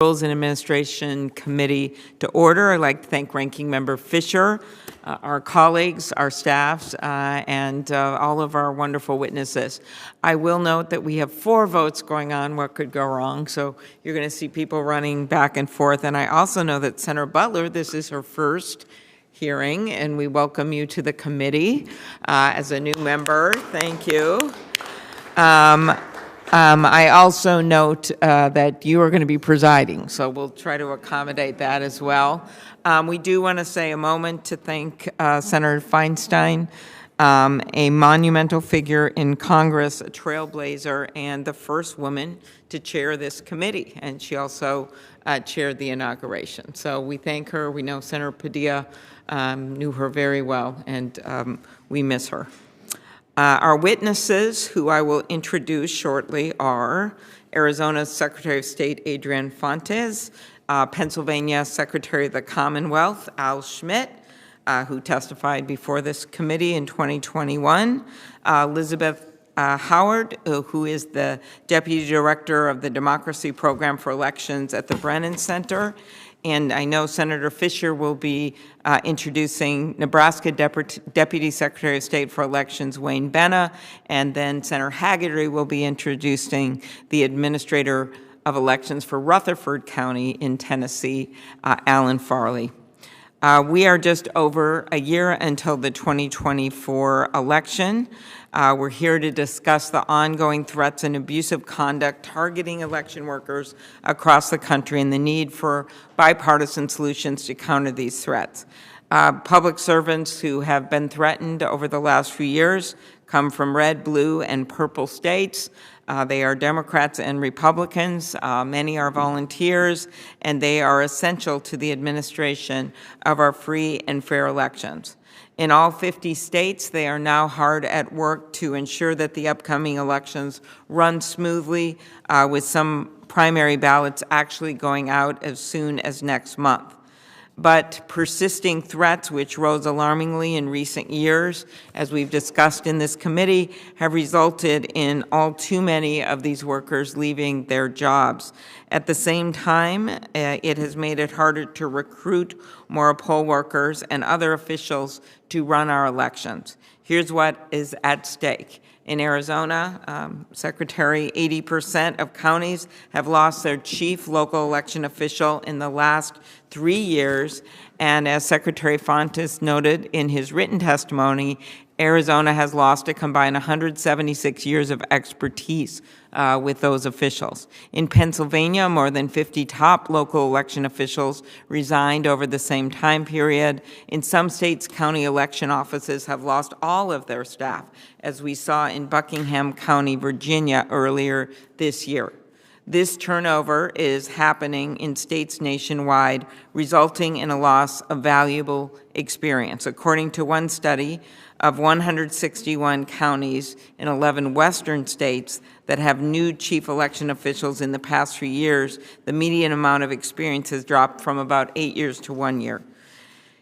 Rules and Administration Committee to order. I'd like to thank Ranking Member Fisher, our colleagues, our staffs, and all of our wonderful witnesses. I will note that we have 4 votes going on. What could go wrong? So you're going to see people running back and forth. And I also know that Senator Butler, this is her first hearing, and we welcome you to the committee as a new member. Thank you. I also note that you are going to be presiding, so we'll try to accommodate that as well. We do want to say a moment to thank Senator Feinstein, a monumental figure in Congress, a trailblazer, and the first woman to chair this committee, and she also chaired the inauguration. So we thank her. We know Senator Padilla knew her very well, and we miss her. Our witnesses, who I will introduce shortly, are Arizona's Secretary of State Adrian Fontes, Pennsylvania Secretary of the Commonwealth Al Schmidt, who testified before this committee in 2021, Elizabeth Howard, who is the Deputy Director of the Democracy Program for Elections at the Brennan Center. And I know Senator Fisher will be introducing Nebraska Deputy Secretary of State for Elections, Wayne Benna, and then Senator Hagerty will be introducing the Administrator of Elections for Rutherford County in Tennessee, Alan Farley. We are just over a year until the 2024 election. We're here to discuss the ongoing threats and abusive conduct targeting election workers across the country and the need for bipartisan solutions to counter these threats. Public servants who have been threatened over the last few years come from red, blue, and purple states. They are Democrats and Republicans. Many are volunteers, and they are essential to the administration of our free and fair elections. In all 50 states, they are now hard at work to ensure that the upcoming elections run smoothly, with some primary ballots actually going out as soon as next month. But persisting threats, which rose alarmingly in recent years, as we've discussed in this committee, have resulted in all too many of these workers leaving their jobs. At the same time, it has made it harder to recruit more poll workers and other officials to run our elections. Here's what is at stake. In Arizona, Secretary, 80% of counties have lost their chief local election official in the last 3 years. And as Secretary Fontes noted in his written testimony, Arizona has lost a combined 176 years of expertise with those officials. In Pennsylvania, more than 50 top local election officials resigned over the same time period. In some states, county election offices have lost all of their staff, as we saw in Buckingham County, Virginia, earlier this year. This turnover is happening in states nationwide, resulting in a loss of valuable experience. According to one study, of 161 counties in 11 western states that have new chief election officials in the past few years, the median amount of experience has dropped from about 8 years to 1 year.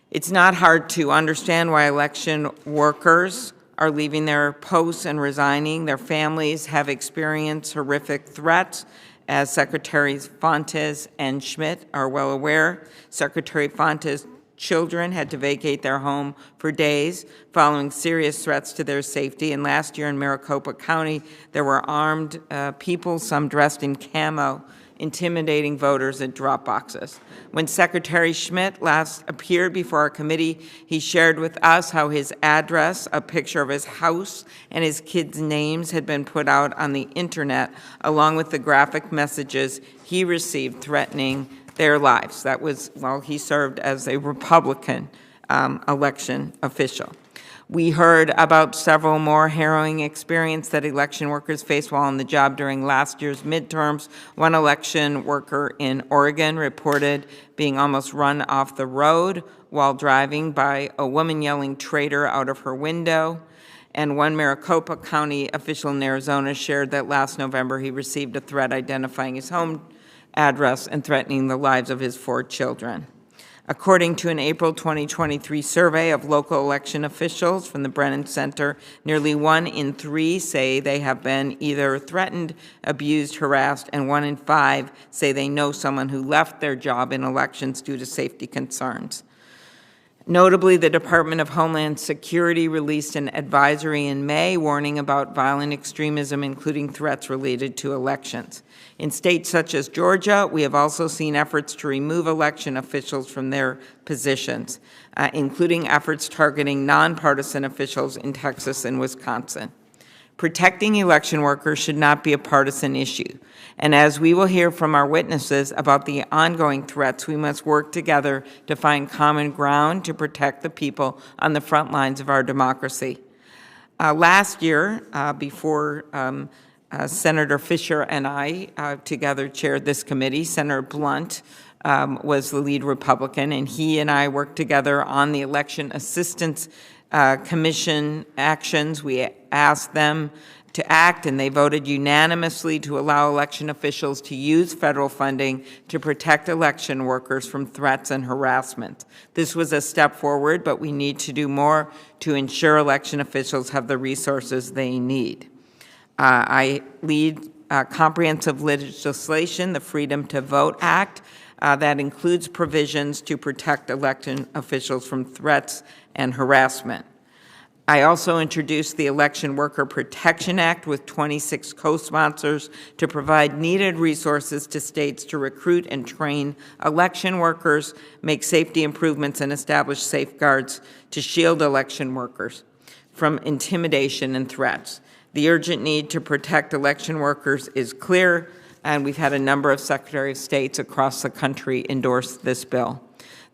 It's not hard to understand why election workers are leaving their posts and resigning. Their families have experienced horrific threats, as Secretaries Fontes and Schmidt are well aware. Secretary Fontes' children had to vacate their home for days following serious threats to their safety. And last year in Maricopa County, there were armed people, some dressed in camo, intimidating voters at drop boxes. When Secretary Schmidt last appeared before our committee, he shared with us how his address, a picture of his house, and his kids' names had been put out on the internet, along with the graphic messages he received threatening their lives. That was while he served as a Republican election official. We heard about several more harrowing experiences that election workers faced while on the job during last year's midterms. One election worker in Oregon reported being almost run off the road while driving by a woman yelling "traitor" out of her window. And one Maricopa County official in Arizona shared that last November he received a threat identifying his home address and threatening the lives of his 4 children. According to an April 2023 survey of local election officials from the Brennan Center, nearly 1 in 3 say they have been either threatened, abused, harassed, and 1 in 5 say they know someone who left their job in elections due to safety concerns. Notably, the Department of Homeland Security released an advisory in May warning about violent extremism, including threats related to elections. In states such as Georgia, we have also seen efforts to remove election officials from their positions, including efforts targeting nonpartisan officials in Texas and Wisconsin. Protecting election workers should not be a partisan issue. And as we will hear from our witnesses about the ongoing threats, we must work together to find common ground to protect the people on the front lines of our democracy. Last year, before Senator Fisher and I together chaired this committee, Senator Blunt was the lead Republican, and he and I worked together on the Election Assistance Commission actions. We asked them to act, and they voted unanimously to allow election officials to use federal funding to protect election workers from threats and harassment. This was a step forward, but we need to do more to ensure election officials have the resources they need. I lead comprehensive legislation, the Freedom to Vote Act, that includes provisions to protect election officials from threats and harassment. I also introduced the Election Worker Protection Act with 26 co-sponsors to provide needed resources to states to recruit and train election workers, make safety improvements, and establish safeguards to shield election workers from intimidation and threats. The urgent need to protect election workers is clear, and we've had a number of Secretaries of States across the country endorse this bill.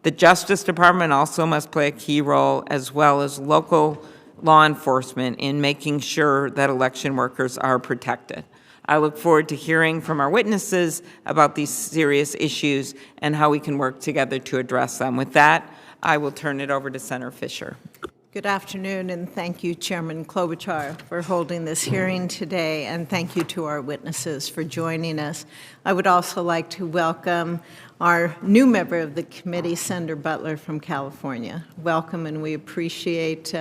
The Justice Department also must play a key role, as well as local law enforcement, in making sure that election workers are protected. I look forward to hearing from our witnesses about these serious issues and how we can work together to address them. With that, I will turn it over to Senator Fisher. Good afternoon, and thank you, Chairman Klobuchar, for holding this hearing today, and thank you to our witnesses for joining us. I would also like to welcome our new member of the committee, Senator Butler from California. Welcome, and we appreciate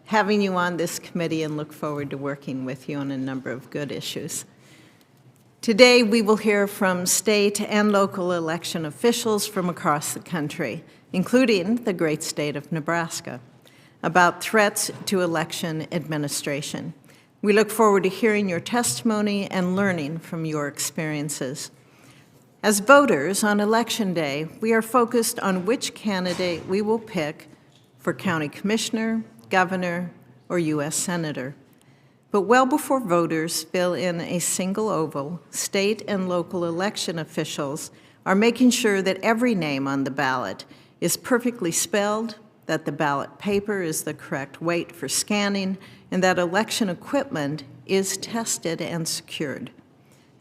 having you on this committee and look forward to working with you on a number of good issues. Today, we will hear from state and local election officials from across the country, including the great state of Nebraska, about threats to election administration. We look forward to hearing your testimony and learning from your experiences. As voters on Election Day, we are focused on which candidate we will pick for county commissioner, governor, or U.S. senator. But well before voters fill in a single oval, state and local election officials are making sure that every name on the ballot is perfectly spelled, that the ballot paper is the correct weight for scanning, and that election equipment is tested and secured.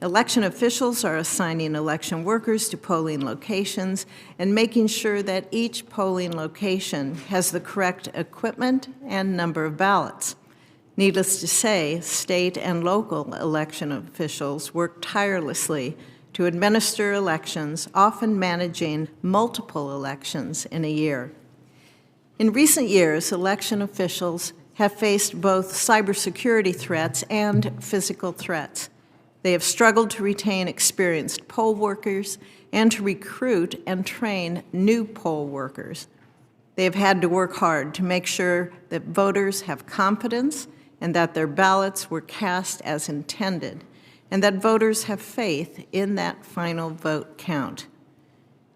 Election officials are assigning election workers to polling locations and making sure that each polling location has the correct equipment and number of ballots. Needless to say, state and local election officials work tirelessly to administer elections, often managing multiple elections in a year. In recent years, election officials have faced both cybersecurity threats and physical threats. They have struggled to retain experienced poll workers and to recruit and train new poll workers. They have had to work hard to make sure that voters have confidence and that their ballots were cast as intended, and that voters have faith in that final vote count.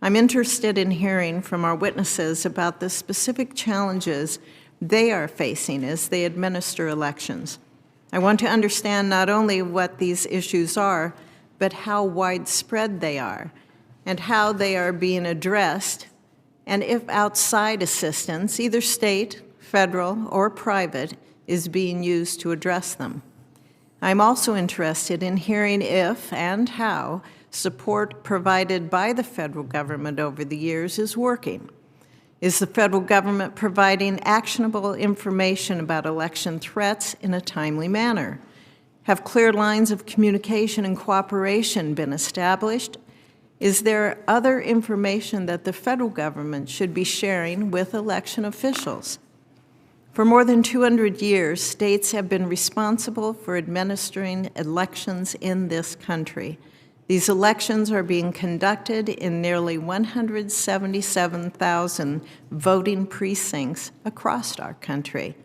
I'm interested in hearing from our witnesses about the specific challenges they are facing as they administer elections. I want to understand not only what these issues are, but how widespread they are, and how they are being addressed, and if outside assistance, either state, federal, or private, is being used to address them. I'm also interested in hearing if and how support provided by the federal government over the years is working. Is the federal government providing actionable information about election threats in a timely manner? Have clear lines of communication and cooperation been established? Is there other information that the federal government should be sharing with election officials? For more than 200 years, states have been responsible for administering elections in this country. These elections are being conducted in nearly 177,000 voting precincts across our country.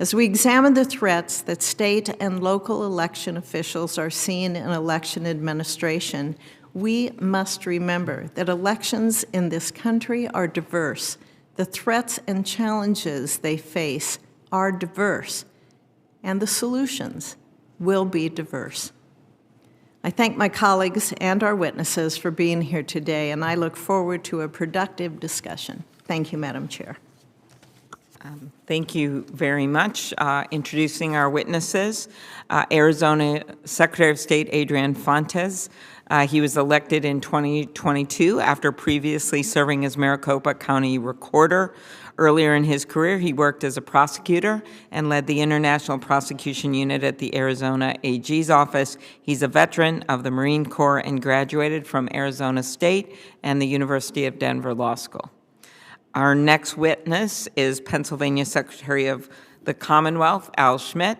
As we examine the threats that state and local election officials are seeing in election administration, we must remember that elections in this country are diverse. The threats and challenges they face are diverse, and the solutions will be diverse. I thank my colleagues and our witnesses for being here today, and I look forward to a productive discussion. Thank you, Madam Chair. Thank you very much. Introducing our witnesses, Arizona Secretary of State Adrian Fontes. He was elected in 2022 after previously serving as Maricopa County Recorder. Earlier in his career, he worked as a prosecutor and led the International Prosecution Unit at the Arizona AG's office. He's a veteran of the Marine Corps and graduated from Arizona State and the University of Denver Law School. Our next witness is Pennsylvania Secretary of the Commonwealth, Al Schmidt.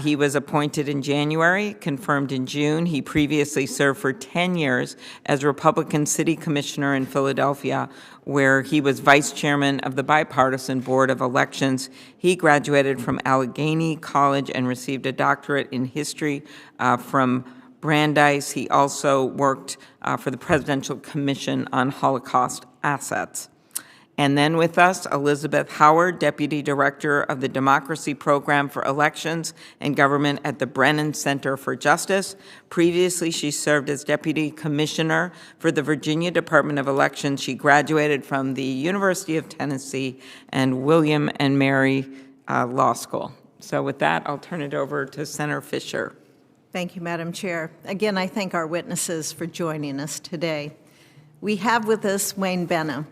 He was appointed in January, confirmed in June. He previously served for 10 years as Republican City Commissioner in Philadelphia, where he was Vice Chairman of the Bipartisan Board of Elections. He graduated from Allegheny College and received a doctorate in history from Brandeis. He also worked for the Presidential Commission on Holocaust Assets. And then with us, Elizabeth Howard, Deputy Director of the Democracy Program for Elections and Government at the Brennan Center for Justice. Previously, she served as Deputy Commissioner for the Virginia Department of Elections. She graduated from the University of Tennessee and William and Mary Law School. So with that, I'll turn it over to Senator Fisher. Thank you, Madam Chair. Again, I thank our witnesses for joining us today. We have with us Wayne Benna,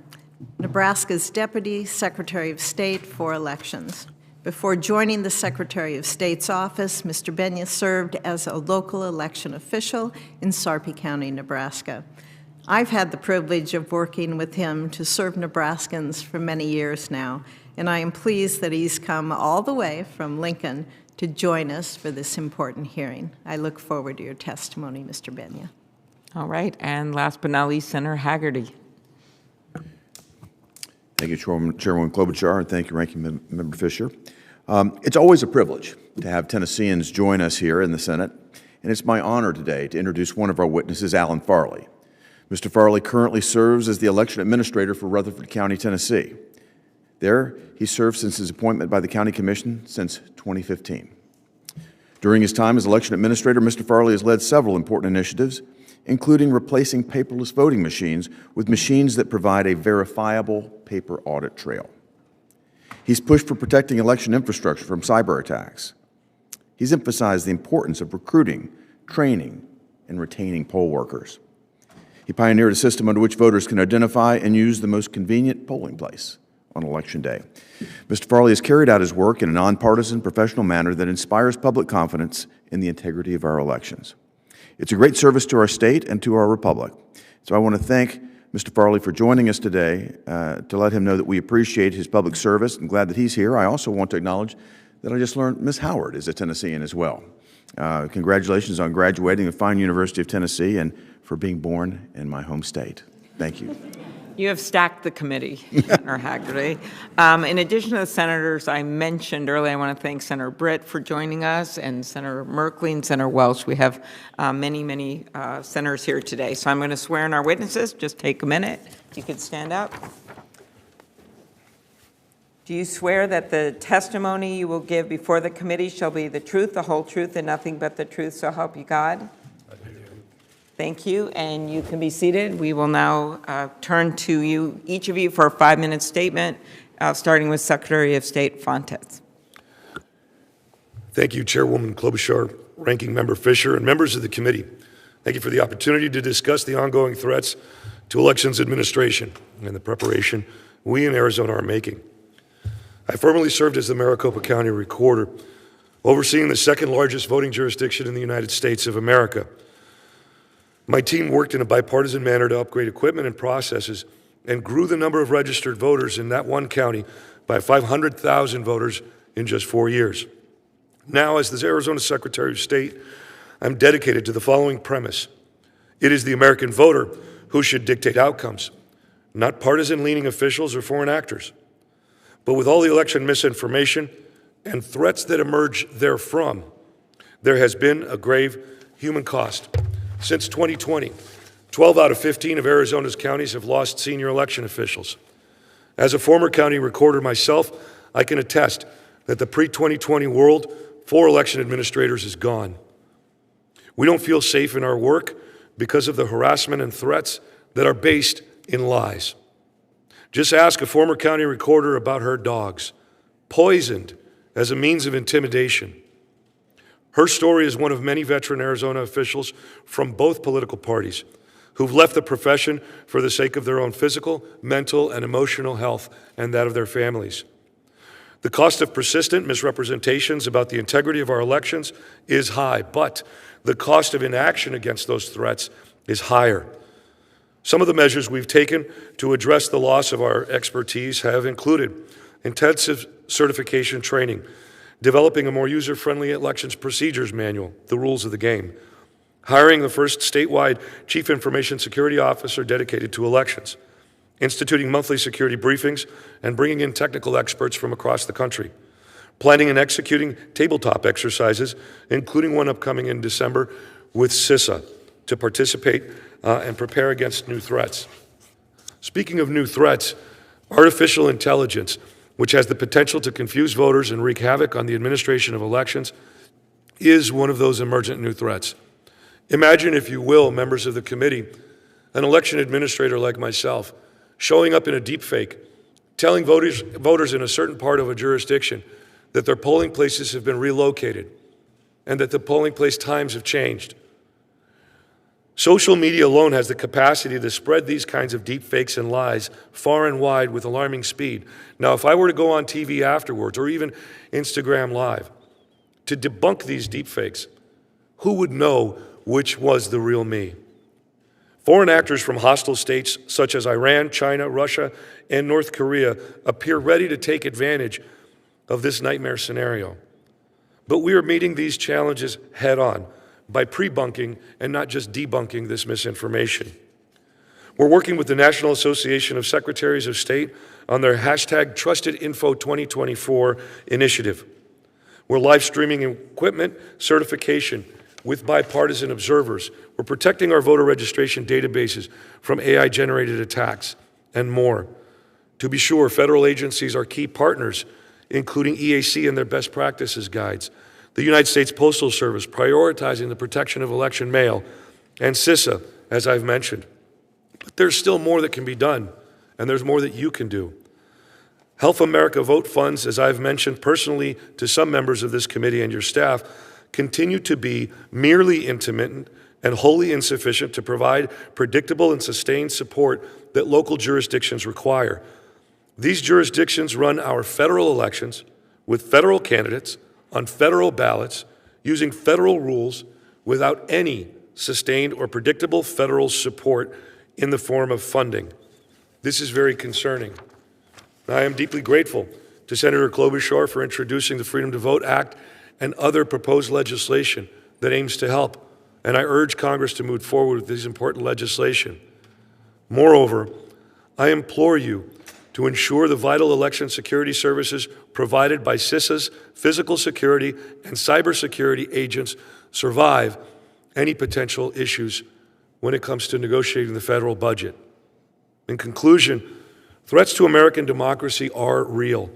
Nebraska's Deputy Secretary of State for Elections. Before joining the Secretary of State's office, Mr. Benna served as a local election official in Sarpy County, Nebraska. I've had the privilege of working with him to serve Nebraskans for many years now, and I am pleased that he's come all the way from Lincoln to join us for this important hearing. I look forward to your testimony, Mr. Benna. All right, and last but not least, Senator Hagerty. Thank you, Chairwoman Klobuchar, and thank you, Ranking Member Fisher. It's always a privilege to have Tennesseans join us here in the Senate, and it's my honor today to introduce one of our witnesses, Alan Farley. Mr. Farley currently serves as the election administrator for Rutherford County, Tennessee. There, he served since his appointment by the County Commission since 2015. During his time as election administrator, Mr. Farley has led several important initiatives, including replacing paperless voting machines with machines that provide a verifiable paper audit trail. He's pushed for protecting election infrastructure from cyber attacks. He's emphasized the importance of recruiting, training, and retaining poll workers. He pioneered a system under which voters can identify and use the most convenient polling place on Election Day. Mr. Farley has carried out his work in a nonpartisan, professional manner that inspires public confidence in the integrity of our elections. It's a great service to our state and to our republic. So I want to thank Mr. Farley for joining us today to let him know that we appreciate his public service. I'm glad that he's here. I also want to acknowledge that I just learned Ms. Howard is a Tennessean as well. Congratulations on graduating the fine University of Tennessee and for being born in my home state. Thank you. You have stacked the committee, Senator Hagerty. In addition to the senators I mentioned earlier, I want to thank Senator Britt for joining us and Senator Merkley and Senator Welch. We have many senators here today. So I'm going to swear in our witnesses. Just take a minute. If you could stand up. Do you swear that the testimony you will give before the committee shall be the truth, the whole truth, and nothing but the truth, so help you God? Thank you, and you can be seated. We will now turn to you, each of you, for a 5-minute statement, starting with Secretary of State Fontes. Thank you, Chairwoman Klobuchar, Ranking Member Fisher, and members of the committee. Thank you for the opportunity to discuss the ongoing threats to elections administration and the preparation we in Arizona are making. I formerly served as the Maricopa County Recorder, overseeing the second largest voting jurisdiction in the United States of America. My team worked in a bipartisan manner to upgrade equipment and processes and grew the number of registered voters in that one county by 500,000 voters in just 4 years. Now, as the Arizona Secretary of State, I'm dedicated to the following premise. It is the American voter who should dictate outcomes, not partisan-leaning officials or foreign actors. But with all the election misinformation and threats that emerge therefrom, there has been a grave human cost. Since 2020, 12 out of 15 of Arizona's counties have lost senior election officials. As a former county recorder myself, I can attest that the pre-2020 world for election administrators is gone. We don't feel safe in our work because of the harassment and threats that are based in lies. Just ask a former county recorder about her dogs, poisoned as a means of intimidation. Her story is one of many veteran Arizona officials from both political parties who've left the profession for the sake of their own physical, mental, and emotional health and that of their families. The cost of persistent misrepresentations about the integrity of our elections is high, but the cost of inaction against those threats is higher. Some of the measures we've taken to address the loss of our expertise have included intensive certification training, developing a more user-friendly elections procedures manual, the rules of the game, hiring the first statewide Chief Information Security Officer dedicated to elections, instituting monthly security briefings, and bringing in technical experts from across the country, planning and executing tabletop exercises, including one upcoming in December with CISA, to participate and prepare against new threats. Speaking of new threats, artificial intelligence, which has the potential to confuse voters and wreak havoc on the administration of elections, is one of those emergent new threats. Imagine, if you will, members of the committee, an election administrator like myself, showing up in a deepfake, telling voters in a certain part of a jurisdiction that their polling places have been relocated and that the polling place times have changed. Social media alone has the capacity to spread these kinds of deepfakes and lies far and wide with alarming speed. Now, if I were to go on TV afterwards, or even Instagram Live, to debunk these deepfakes, who would know which was the real me? Foreign actors from hostile states such as Iran, China, Russia, and North Korea appear ready to take advantage of this nightmare scenario. But we are meeting these challenges head on by pre-bunking and not just debunking this misinformation. We're working with the National Association of Secretaries of State on their hashtag TrustedInfo2024 initiative. We're live streaming equipment certification with bipartisan observers. We're protecting our voter registration databases from AI-generated attacks and more. To be sure, federal agencies are key partners, including EAC and their best practices guides, the United States Postal Service prioritizing the protection of election mail, and CISA, as I've mentioned. But there's still more that can be done, and there's more that you can do. Help America Vote funds, as I've mentioned personally to some members of this committee and your staff, continue to be merely intermittent and wholly insufficient to provide predictable and sustained support that local jurisdictions require. These jurisdictions run our federal elections with federal candidates on federal ballots using federal rules without any sustained or predictable federal support in the form of funding. This is very concerning. I am deeply grateful to Senator Klobuchar for introducing the Freedom to Vote Act and other proposed legislation that aims to help, and I urge Congress to move forward with this important legislation. Moreover, I implore you to ensure the vital election security services provided by CISA's physical security and cybersecurity agents survive any potential issues when it comes to negotiating the federal budget. In conclusion, threats to American democracy are real,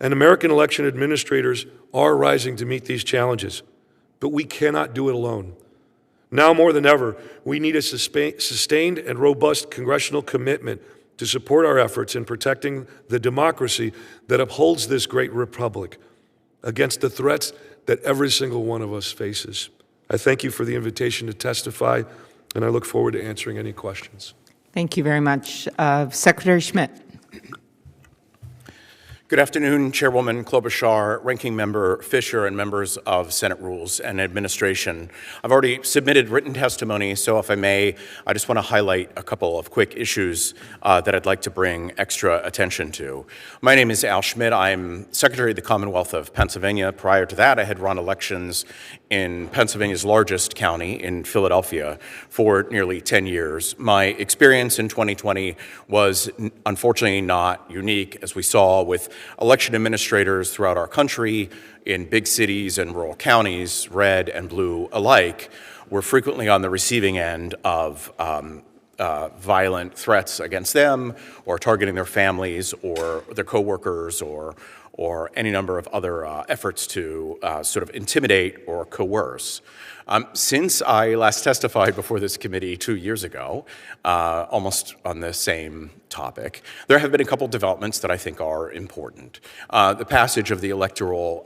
and American election administrators are rising to meet these challenges, but we cannot do it alone. Now more than ever, we need a sustained and robust congressional commitment to support our efforts in protecting the democracy that upholds this great republic against the threats that every single one of us faces. I thank you for the invitation to testify, and I look forward to answering any questions. Thank you very much. Secretary Schmidt. Good afternoon, Chairwoman Klobuchar, Ranking Member Fisher, and members of Senate Rules and Administration. I've already submitted written testimony, so if I may, I just want to highlight a couple of quick issues that I'd like to bring extra attention to. My name is Al Schmidt. I'm Secretary of the Commonwealth of Pennsylvania. Prior to that, I had run elections in Pennsylvania's largest county, in Philadelphia, for nearly 10 years. My experience in 2020 was unfortunately not unique, as we saw with election administrators throughout our country in big cities and rural counties, red and blue alike, were frequently on the receiving end of violent threats against them, or targeting their families or their coworkers, or any number of other efforts to sort of intimidate or coerce. Since I last testified before this committee 2 years ago, almost on the same topic, there have been a couple developments that I think are important. The passage of the Electoral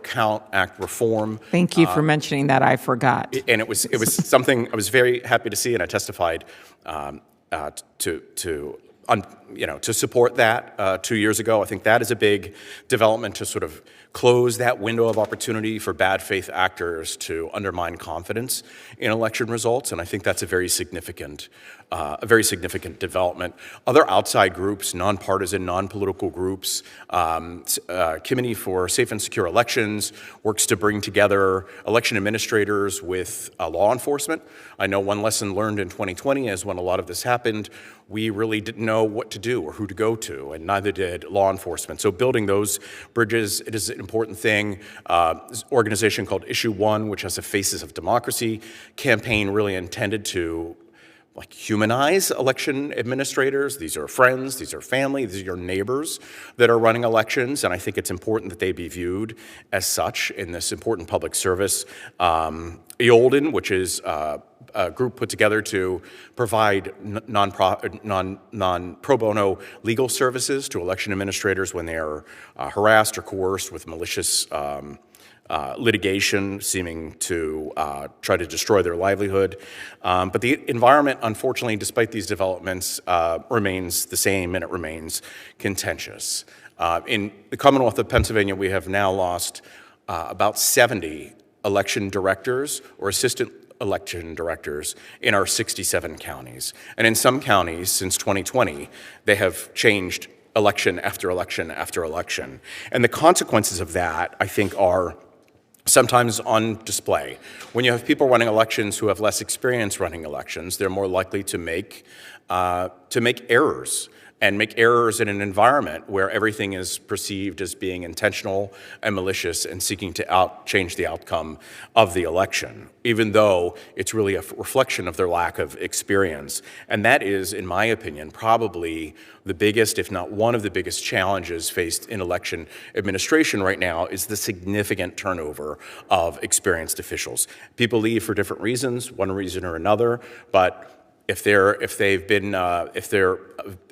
Count Act reform. Thank you for mentioning that. I forgot. And it was something I was very happy to see, and I testified to support that 2 years ago. I think that is a big development to sort of close that window of opportunity for bad faith actors to undermine confidence in election results, and I think that's a very significant development. Other outside groups, nonpartisan, non-political groups, Committee for Safe and Secure Elections works to bring together election administrators with law enforcement. I know one lesson learned in 2020 is when a lot of this happened, we really didn't know what to do or who to go to, and neither did law enforcement. So building those bridges, it is an important thing. This organization called Issue One, which has a Faces of Democracy campaign, really intended to humanize election administrators. These are friends, these are family, these are your neighbors that are running elections, and I think it's important that they be viewed as such in this important public service. EOLDEN, which is a group put together to provide non-pro bono legal services to election administrators when they are harassed or coerced with malicious litigation seeming to try to destroy their livelihood. But the environment, unfortunately, despite these developments, remains the same, and it remains contentious. In the Commonwealth of Pennsylvania, we have now lost about 70 election directors or assistant election directors in our 67 counties. And in some counties, since 2020, they have changed election after election after election. And the consequences of that, I think, are sometimes on display. When you have people running elections who have less experience running elections, they're more likely to make errors, and make errors in an environment where everything is perceived as being intentional and malicious and seeking to change the outcome of the election, even though it's really a reflection of their lack of experience. And that is, in my opinion, probably the biggest, if not one of the biggest challenges faced in election administration right now, is the significant turnover of experienced officials. People leave for different reasons, one reason or another, but if they're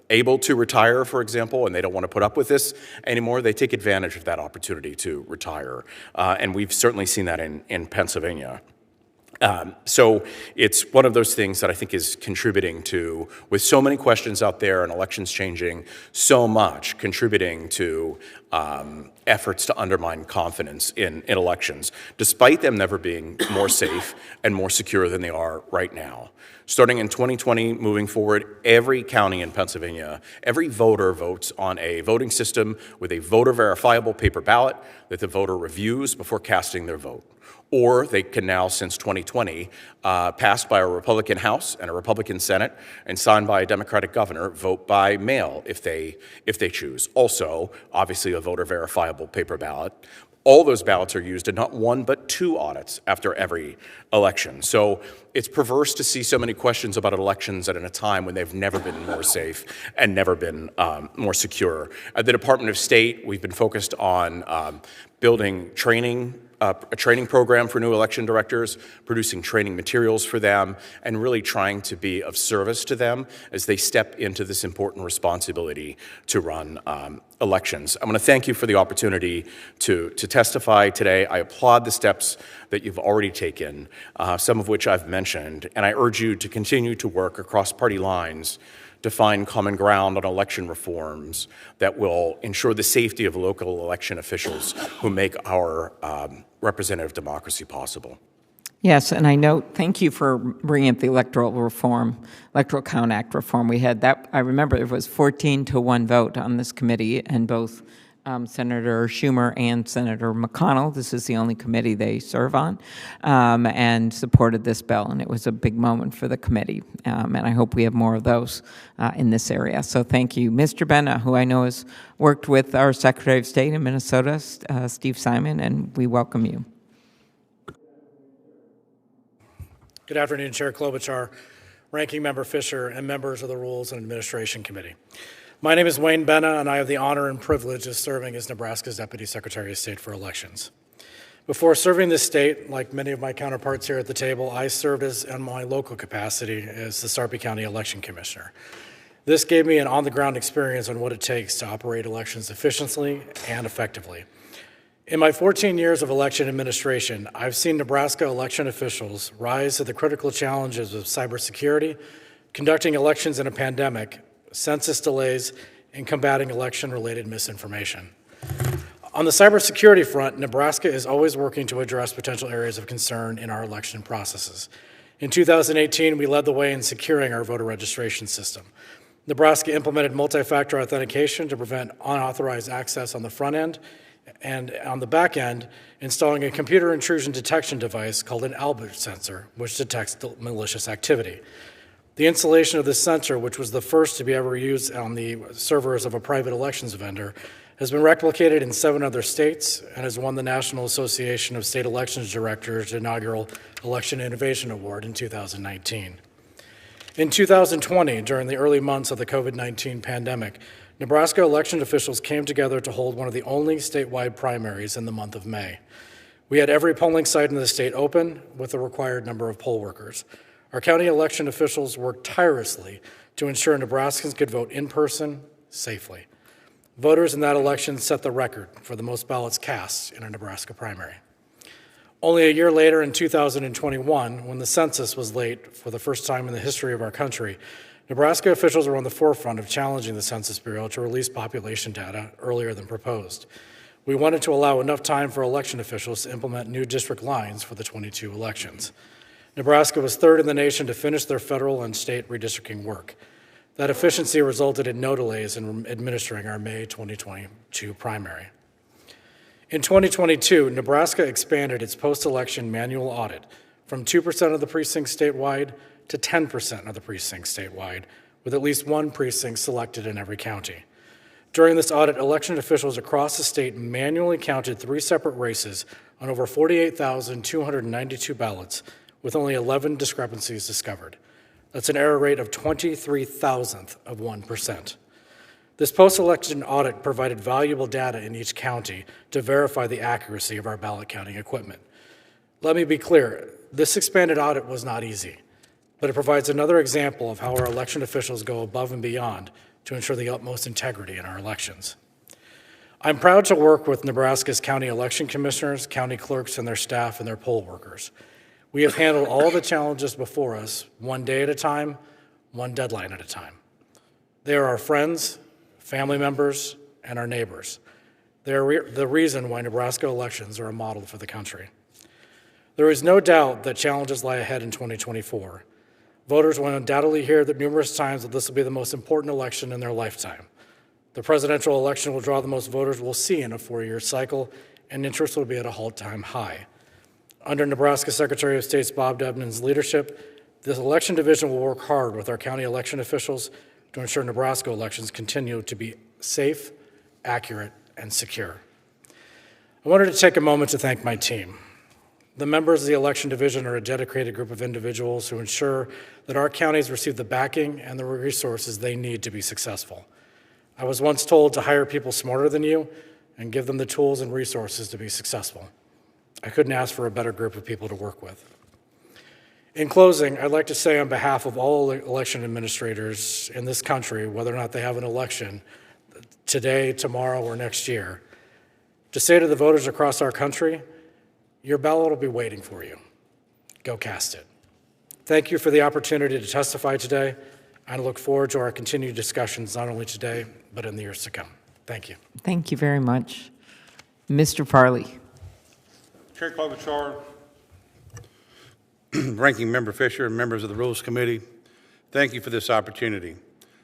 able to retire, for example, and they don't want to put up with this anymore, they take advantage of that opportunity to retire. And we've certainly seen that in Pennsylvania. So it's one of those things that I think is contributing to, with so many questions out there and elections changing so much, contributing to efforts to undermine confidence in elections, despite them never being more safe and more secure than they are right now. Starting in 2020, moving forward, every county in Pennsylvania, every voter votes on a voting system with a voter-verifiable paper ballot that the voter reviews before casting their vote. Or they can now, since 2020, passed by a Republican House and a Republican Senate and signed by a Democratic governor, vote by mail if they choose. Also, obviously, a voter-verifiable paper ballot. All those ballots are used in not one but two audits after every election. So it's perverse to see so many questions about elections at a time when they've never been more safe and never been more secure. At the Department of State, we've been focused on building a training program for new election directors, producing training materials for them, and really trying to be of service to them as they step into this important responsibility to run elections. I want to thank you for the opportunity to testify today. I applaud the steps that you've already taken, some of which I've mentioned, and I urge you to continue to work across party lines to find common ground on election reforms that will ensure the safety of local election officials who make our representative democracy possible. Yes, and I note, thank you for bringing up the Electoral Count Act reform. We had that, I remember it was 14-1 vote on this committee, and both Senator Schumer and Senator McConnell, this is the only committee they serve on, and supported this bill, and it was a big moment for the committee, and I hope we have more of those in this area. So thank you. Mr. Benna, who I know has worked with our Secretary of State in Minnesota, Steve Simon, and we welcome you. Good afternoon, Chair Klobuchar, Ranking Member Fisher, and members of the Rules and Administration Committee. My name is Wayne Benna, and I have the honor and privilege of serving as Nebraska's Deputy Secretary of State for Elections. Before serving this state, like many of my counterparts here at the table, I served in my local capacity as the Sarpy County Election Commissioner. This gave me an on-the-ground experience on what it takes to operate elections efficiently and effectively. In my 14 years of election administration, I've seen Nebraska election officials rise to the critical challenges of cybersecurity, conducting elections in a pandemic, census delays, and combating election-related misinformation. On the cybersecurity front, Nebraska is always working to address potential areas of concern in our election processes. In 2018, we led the way in securing our voter registration system. Nebraska implemented multi-factor authentication to prevent unauthorized access on the front end, and on the back end, installing a computer intrusion detection device called an Albert sensor, which detects malicious activity. The installation of this sensor, which was the first to be ever used on the servers of a private elections vendor, has been replicated in 7 other states and has won the National Association of State Elections Directors' inaugural Election Innovation Award in 2019. In 2020, during the early months of the COVID-19 pandemic, Nebraska election officials came together to hold one of the only statewide primaries in the month of May. We had every polling site in the state open with the required number of poll workers. Our county election officials worked tirelessly to ensure Nebraskans could vote in person safely. Voters in that election set the record for the most ballots cast in a Nebraska primary. Only a year later, in 2021, when the census was late for the first time in the history of our country, Nebraska officials were on the forefront of challenging the Census Bureau to release population data earlier than proposed. We wanted to allow enough time for election officials to implement new district lines for the 22 elections. Nebraska was third in the nation to finish their federal and state redistricting work. That efficiency resulted in no delays in administering our May 2022 primary. In 2022, Nebraska expanded its post-election manual audit from 2% of the precincts statewide to 10% of the precincts statewide, with at least one precinct selected in every county. During this audit, election officials across the state manually counted 3 separate races on over 48,292 ballots, with only 11 discrepancies discovered. That's an error rate of 23,000th of 1%. This post-election audit provided valuable data in each county to verify the accuracy of our ballot counting equipment. Let me be clear, this expanded audit was not easy, but it provides another example of how our election officials go above and beyond to ensure the utmost integrity in our elections. I'm proud to work with Nebraska's county election commissioners, county clerks, and their staff and their poll workers. We have handled all the challenges before us, one day at a time, one deadline at a time. They are our friends, family members, and our neighbors. They are the reason why Nebraska elections are a model for the country. There is no doubt that challenges lie ahead in 2024. Voters will undoubtedly hear that numerous times that this will be the most important election in their lifetime. The presidential election will draw the most voters we'll see in a 4-year cycle, and interest will be at a all-time high. Under Nebraska Secretary of State's Bob Debnan's leadership, this election division will work hard with our county election officials to ensure Nebraska elections continue to be safe, accurate, and secure. I wanted to take a moment to thank my team. The members of the election division are a dedicated group of individuals who ensure that our counties receive the backing and the resources they need to be successful. I was once told to hire people smarter than you and give them the tools and resources to be successful. I couldn't ask for a better group of people to work with. In closing, I'd like to say on behalf of all election administrators in this country, whether or not they have an election today, tomorrow, or next year, to say to the voters across our country, your ballot will be waiting for you. Go cast it. Thank you for the opportunity to testify today. I look forward to our continued discussions not only today, but in the years to come. Thank you. Thank you very much. Mr. Farley. Chair Klobuchar, Ranking Member Fisher, and members of the Rules Committee, thank you for this opportunity.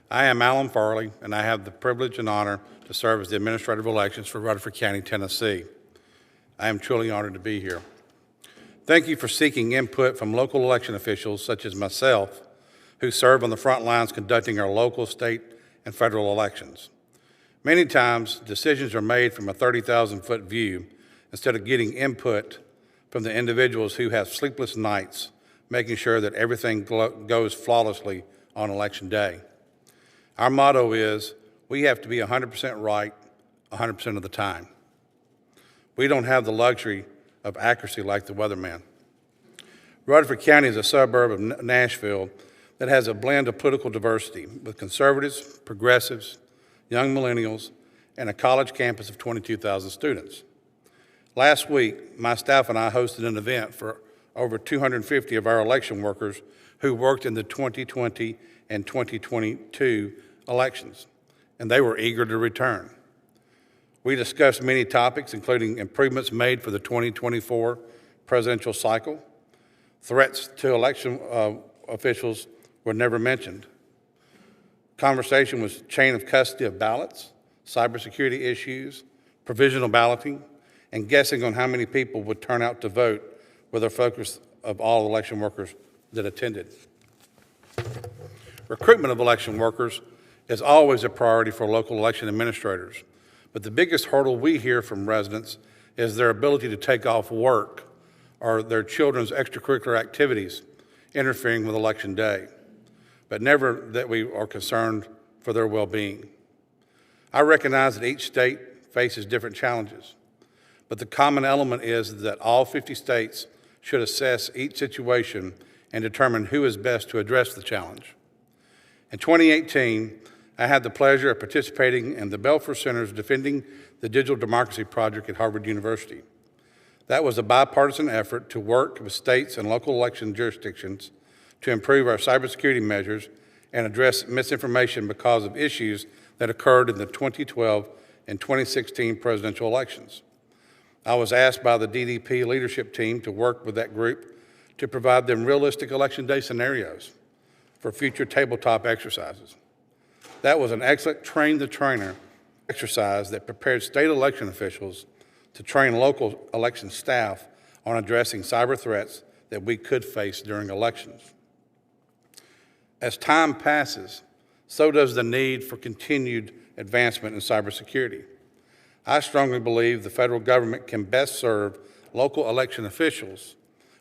I am Alan Farley, and I have the privilege and honor to serve as the Administrator of Elections for Rutherford County, Tennessee. I am truly honored to be here. Thank you for seeking input from local election officials such as myself, who serve on the front lines conducting our local, state, and federal elections. Many times, decisions are made from a 30,000-foot view instead of getting input from the individuals who have sleepless nights, making sure that everything goes flawlessly on Election Day. Our motto is, we have to be 100% right 100% of the time. We don't have the luxury of accuracy like the weatherman. Rutherford County is a suburb of Nashville that has a blend of political diversity with conservatives, progressives, young millennials, and a college campus of 22,000 students. Last week, my staff and I hosted an event for over 250 of our election workers who worked in the 2020 and 2022 elections, and they were eager to return. We discussed many topics, including improvements made for the 2024 presidential cycle. Threats to election officials were never mentioned. Conversation was chain of custody of ballots, cybersecurity issues, provisional balloting, and guessing on how many people would turn out to vote were the focus of all election workers that attended. Recruitment of election workers is always a priority for local election administrators, but the biggest hurdle we hear from residents is their ability to take off work or their children's extracurricular activities interfering with Election Day, but never that we are concerned for their well-being. I recognize that each state faces different challenges, but the common element is that all 50 states should assess each situation and determine who is best to address the challenge. In 2018, I had the pleasure of participating in the Belfer Center's Defending the Digital Democracy Project at Harvard University. That was a bipartisan effort to work with states and local election jurisdictions to improve our cybersecurity measures and address misinformation because of issues that occurred in the 2012 and 2016 presidential elections. I was asked by the DDP leadership team to work with that group to provide them realistic Election Day scenarios for future tabletop exercises. That was an excellent train-the-trainer exercise that prepared state election officials to train local election staff on addressing cyber threats that we could face during elections. As time passes, so does the need for continued advancement in cybersecurity. I strongly believe the federal government can best serve local election officials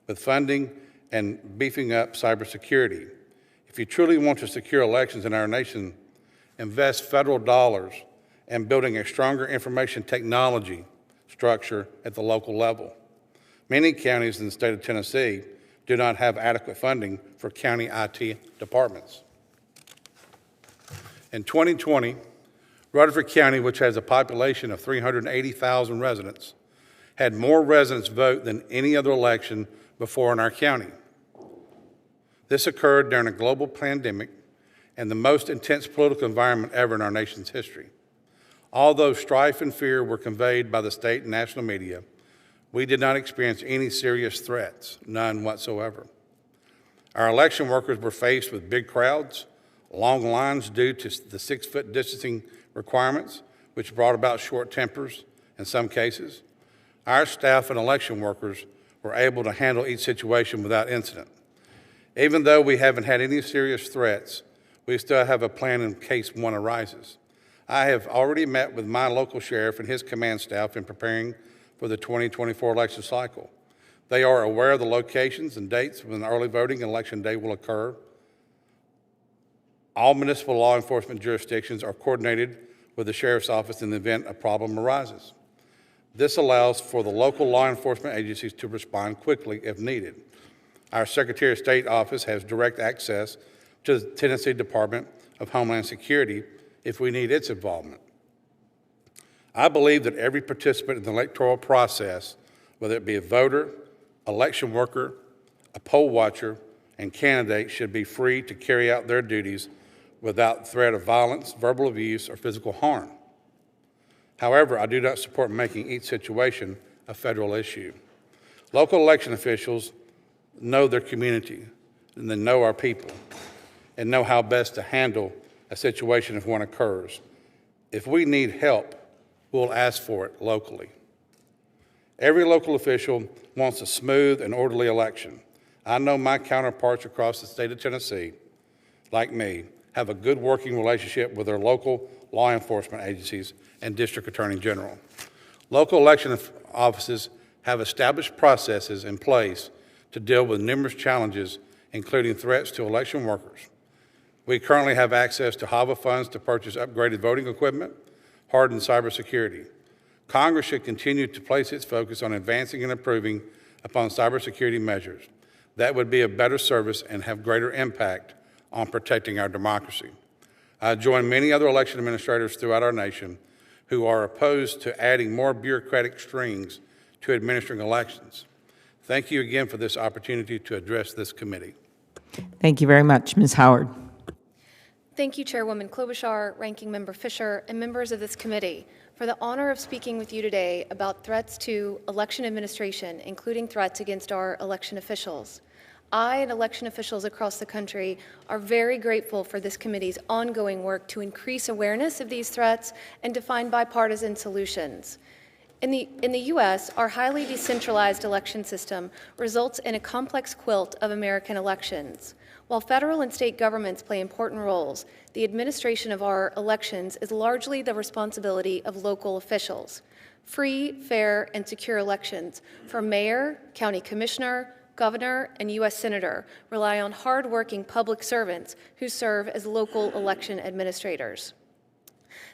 with funding and beefing up cybersecurity. If you truly want to secure elections in our nation, invest federal dollars in building a stronger information technology structure at the local level. Many counties in the state of Tennessee do not have adequate funding for county IT departments. In 2020, Rutherford County, which has a population of 380,000 residents, had more residents vote than any other election before in our county. This occurred during a global pandemic and the most intense political environment ever in our nation's history. Although strife and fear were conveyed by the state and national media, we did not experience any serious threats, none whatsoever. Our election workers were faced with big crowds, long lines due to the 6-foot distancing requirements, which brought about short tempers in some cases. Our staff and election workers were able to handle each situation without incident. Even though we haven't had any serious threats, we still have a plan in case one arises. I have already met with my local sheriff and his command staff in preparing for the 2024 election cycle. They are aware of the locations and dates when early voting and Election Day will occur. All municipal law enforcement jurisdictions are coordinated with the sheriff's office in the event a problem arises. This allows for the local law enforcement agencies to respond quickly if needed. Our Secretary of State office has direct access to the Tennessee Department of Homeland Security if we need its involvement. I believe that every participant in the electoral process, whether it be a voter, election worker, a poll watcher, and candidate, should be free to carry out their duties without threat of violence, verbal abuse, or physical harm. However, I do not support making each situation a federal issue. Local election officials know their community, and they know our people, and know how best to handle a situation if one occurs. If we need help, we'll ask for it locally. Every local official wants a smooth and orderly election. I know my counterparts across the state of Tennessee, like me, have a good working relationship with their local law enforcement agencies and district attorney general. Local election offices have established processes in place to deal with numerous challenges, including threats to election workers. We currently have access to HAVA funds to purchase upgraded voting equipment, hardened cybersecurity. Congress should continue to place its focus on advancing and improving upon cybersecurity measures. That would be a better service and have greater impact on protecting our democracy. I join many other election administrators throughout our nation who are opposed to adding more bureaucratic strings to administering elections. Thank you again for this opportunity to address this committee. Thank you very much. Ms. Howard. Thank you, Chairwoman Klobuchar, Ranking Member Fisher, and members of this committee for the honor of speaking with you today about threats to election administration, including threats against our election officials. I and election officials across the country are very grateful for this committee's ongoing work to increase awareness of these threats and to find bipartisan solutions. In the U.S., our highly decentralized election system results in a complex quilt of American elections. While federal and state governments play important roles, the administration of our elections is largely the responsibility of local officials. Free, fair, and secure elections for mayor, county commissioner, governor, and U.S. senator rely on hard-working public servants who serve as local election administrators.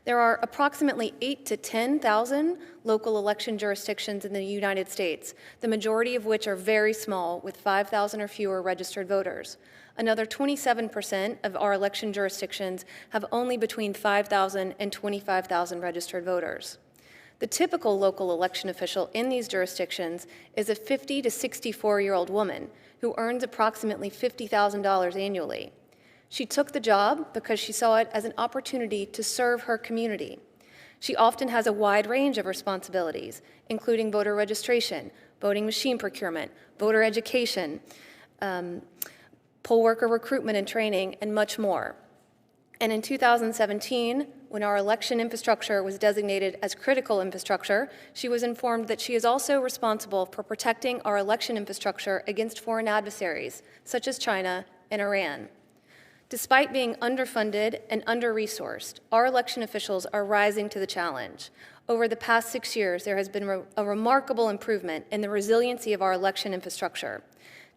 There are approximately 8,000 to 10,000 local election jurisdictions in the United States, the majority of which are very small, with 5,000 or fewer registered voters. Another 27% of our election jurisdictions have only between 5,000 and 25,000 registered voters. The typical local election official in these jurisdictions is a 50 to 64-year-old woman who earns approximately $50,000 annually. She took the job because she saw it as an opportunity to serve her community. She often has a wide range of responsibilities, including voter registration, voting machine procurement, voter education, poll worker recruitment and training, and much more. And in 2017, when our election infrastructure was designated as critical infrastructure, she was informed that she is also responsible for protecting our election infrastructure against foreign adversaries, such as China and Iran. Despite being underfunded and under-resourced, our election officials are rising to the challenge. Over the past 6 years, there has been a remarkable improvement in the resiliency of our election infrastructure.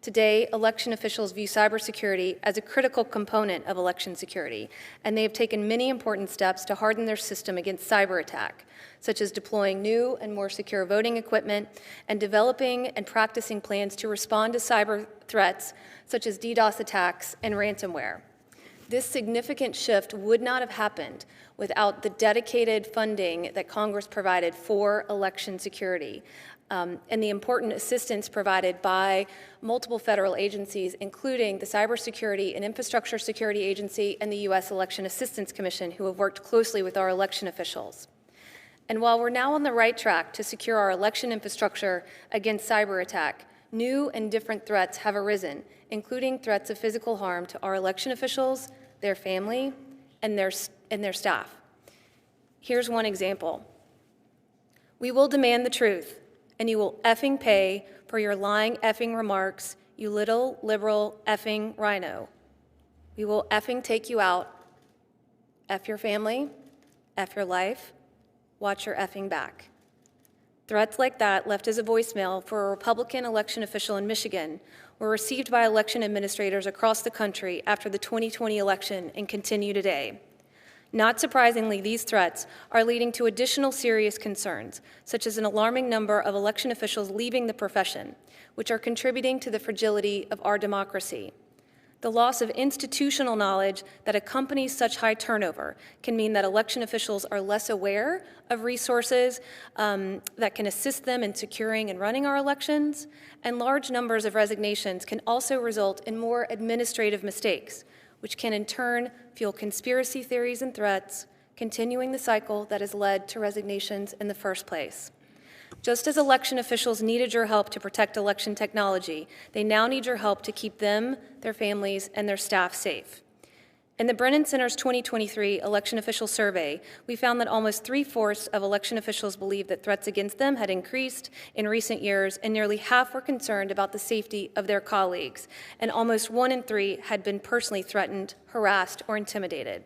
Today, election officials view cybersecurity as a critical component of election security, and they have taken many important steps to harden their system against cyber attack, such as deploying new and more secure voting equipment and developing and practicing plans to respond to cyber threats, such as DDoS attacks and ransomware. This significant shift would not have happened without the dedicated funding that Congress provided for election security. And the important assistance provided by multiple federal agencies, including the Cybersecurity and Infrastructure Security Agency and the U.S. Election Assistance Commission, who have worked closely with our election officials. And while we're now on the right track to secure our election infrastructure against cyber attack, new and different threats have arisen, including threats of physical harm to our election officials, their family, and their staff. Here's one example. We will demand the truth, and you will effing pay for your lying effing remarks, you little liberal effing rhino. We will effing take you out. F your family, F your life, watch your effing back. Threats like that, left as a voicemail for a Republican election official in Michigan, were received by election administrators across the country after the 2020 election and continue today. Not surprisingly, these threats are leading to additional serious concerns, such as an alarming number of election officials leaving the profession, which are contributing to the fragility of our democracy. The loss of institutional knowledge that accompanies such high turnover can mean that election officials are less aware of resources that can assist them in securing and running our elections, and large numbers of resignations can also result in more administrative mistakes, which can in turn fuel conspiracy theories and threats, continuing the cycle that has led to resignations in the first place. Just as election officials needed your help to protect election technology, they now need your help to keep them, their families, and their staff safe. In the Brennan Center's 2023 election official survey, we found that almost 3/4 of election officials believed that threats against them had increased in recent years, and nearly half were concerned about the safety of their colleagues, and almost 1 in 3 had been personally threatened, harassed, or intimidated.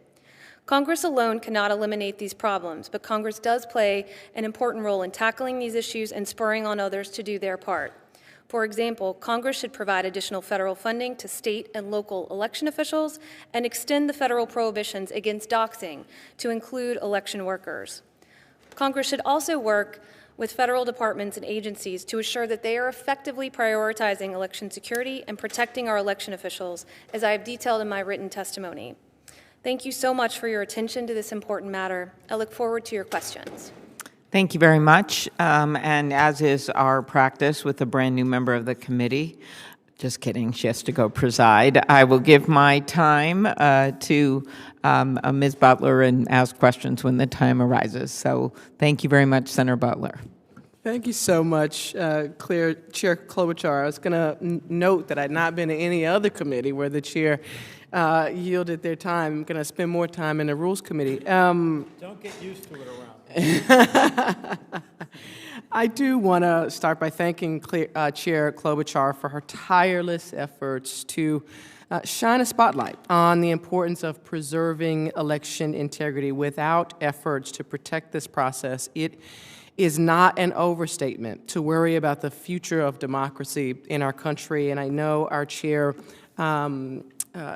Congress alone cannot eliminate these problems, but Congress does play an important role in tackling these issues and spurring on others to do their part. For example, Congress should provide additional federal funding to state and local election officials and extend the federal prohibitions against doxing to include election workers. Congress should also work with federal departments and agencies to assure that they are effectively prioritizing election security and protecting our election officials, as I have detailed in my written testimony. Thank you so much for your attention to this important matter. I look forward to your questions. Thank you very much. And as is our practice with a brand new member of the committee, just kidding, she has to go preside, I will give my time to Ms. Butler and ask questions when the time arises. So thank you very much, Senator Butler. Thank you so much, Chair Klobuchar. I was going to note that I'd not been in any other committee where the chair yielded their time. I'm going to spend more time in the Rules Committee. Don't get used to it around. I do want to start by thanking Chair Klobuchar for her tireless efforts to shine a spotlight on the importance of preserving election integrity. Without efforts to protect this process, it is not an overstatement to worry about the future of democracy in our country, and I know our chair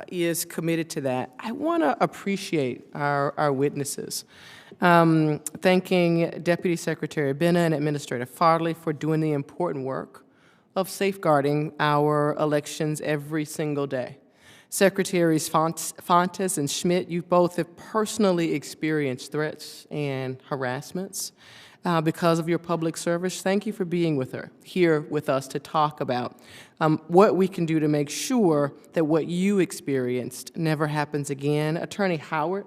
is committed to that. I want to appreciate our witnesses. Thanking Deputy Secretary Benna and Administrator Farley for doing the important work of safeguarding our elections every single day. Secretaries Fontes and Schmidt, you both have personally experienced threats and harassments because of your public service. Thank you for being here with us to talk about what we can do to make sure that what you experienced never happens again. Attorney Howard,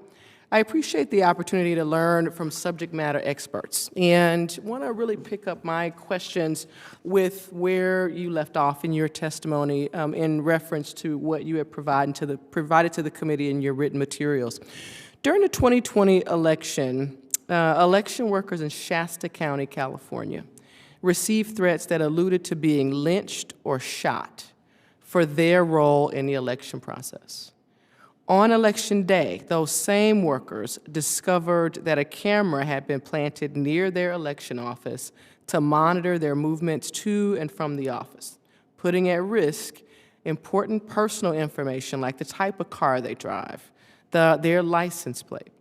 I appreciate the opportunity to learn from subject matter experts and want to really pick up my questions with where you left off in your testimony in reference to what you have provided to the committee in your written materials. During the 2020 election, election workers in Shasta County, California, received threats that alluded to being lynched or shot for their role in the election process. On Election Day, those same workers discovered that a camera had been planted near their election office to monitor their movements to and from the office, putting at risk important personal information like the type of car they drive, their license plate.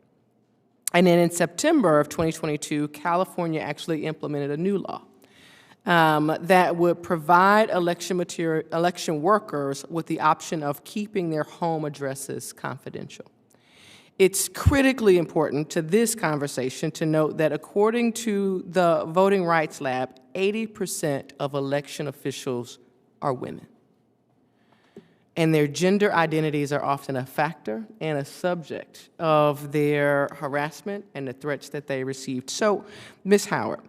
And then in September of 2022, California actually implemented a new law that would provide election workers with the option of keeping their home addresses confidential. It's critically important to this conversation to note that according to the Voting Rights Lab, 80% of election officials are women. And their gender identities are often a factor and a subject of their harassment and the threats that they received. So, Ms. Howard,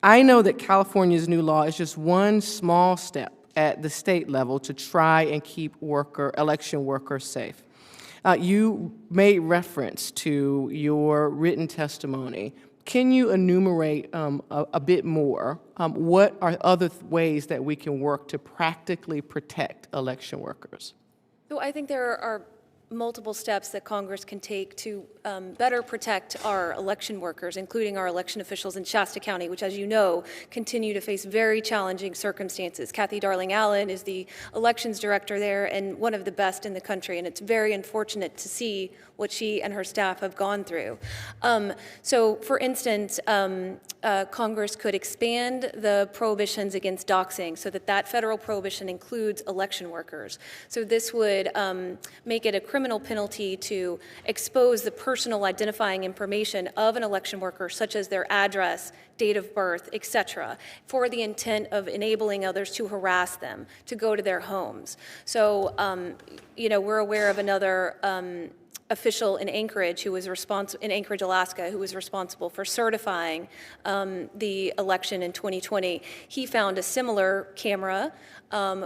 I know that California's new law is just one small step at the state level to try and keep election workers safe. You made reference to your written testimony. Can you enumerate a bit more? What are other ways that we can work to practically protect election workers? So I think there are multiple steps that Congress can take to better protect our election workers, including our election officials in Shasta County, which, as you know, continue to face very challenging circumstances. Kathy Darling Allen is the elections director there and one of the best in the country, and it's very unfortunate to see what she and her staff have gone through. So, for instance, Congress could expand the prohibitions against doxing so that federal prohibition includes election workers. So this would make it a criminal criminal penalty to expose the personal identifying information of an election worker, such as their address, date of birth, etc., for the intent of enabling others to harass them, to go to their homes. So, we're aware of another official in Anchorage in Anchorage, Alaska, who was responsible for certifying the election in 2020. He found a similar camera,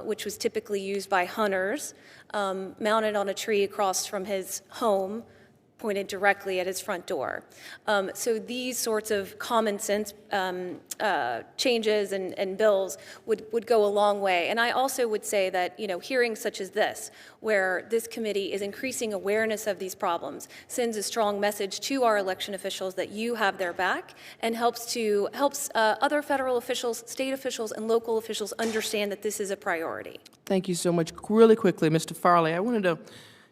which was typically used by hunters, mounted on a tree across from his home, pointed directly at his front door. So these sorts of common sense changes and bills would go a long way. And I also would say that, hearings such as this, where this committee is increasing awareness of these problems, sends a strong message to our election officials that you have their back, and helps other federal officials, state officials, and local officials understand that this is a priority. Thank you so much. Really quickly, Mr. Farley, I wanted to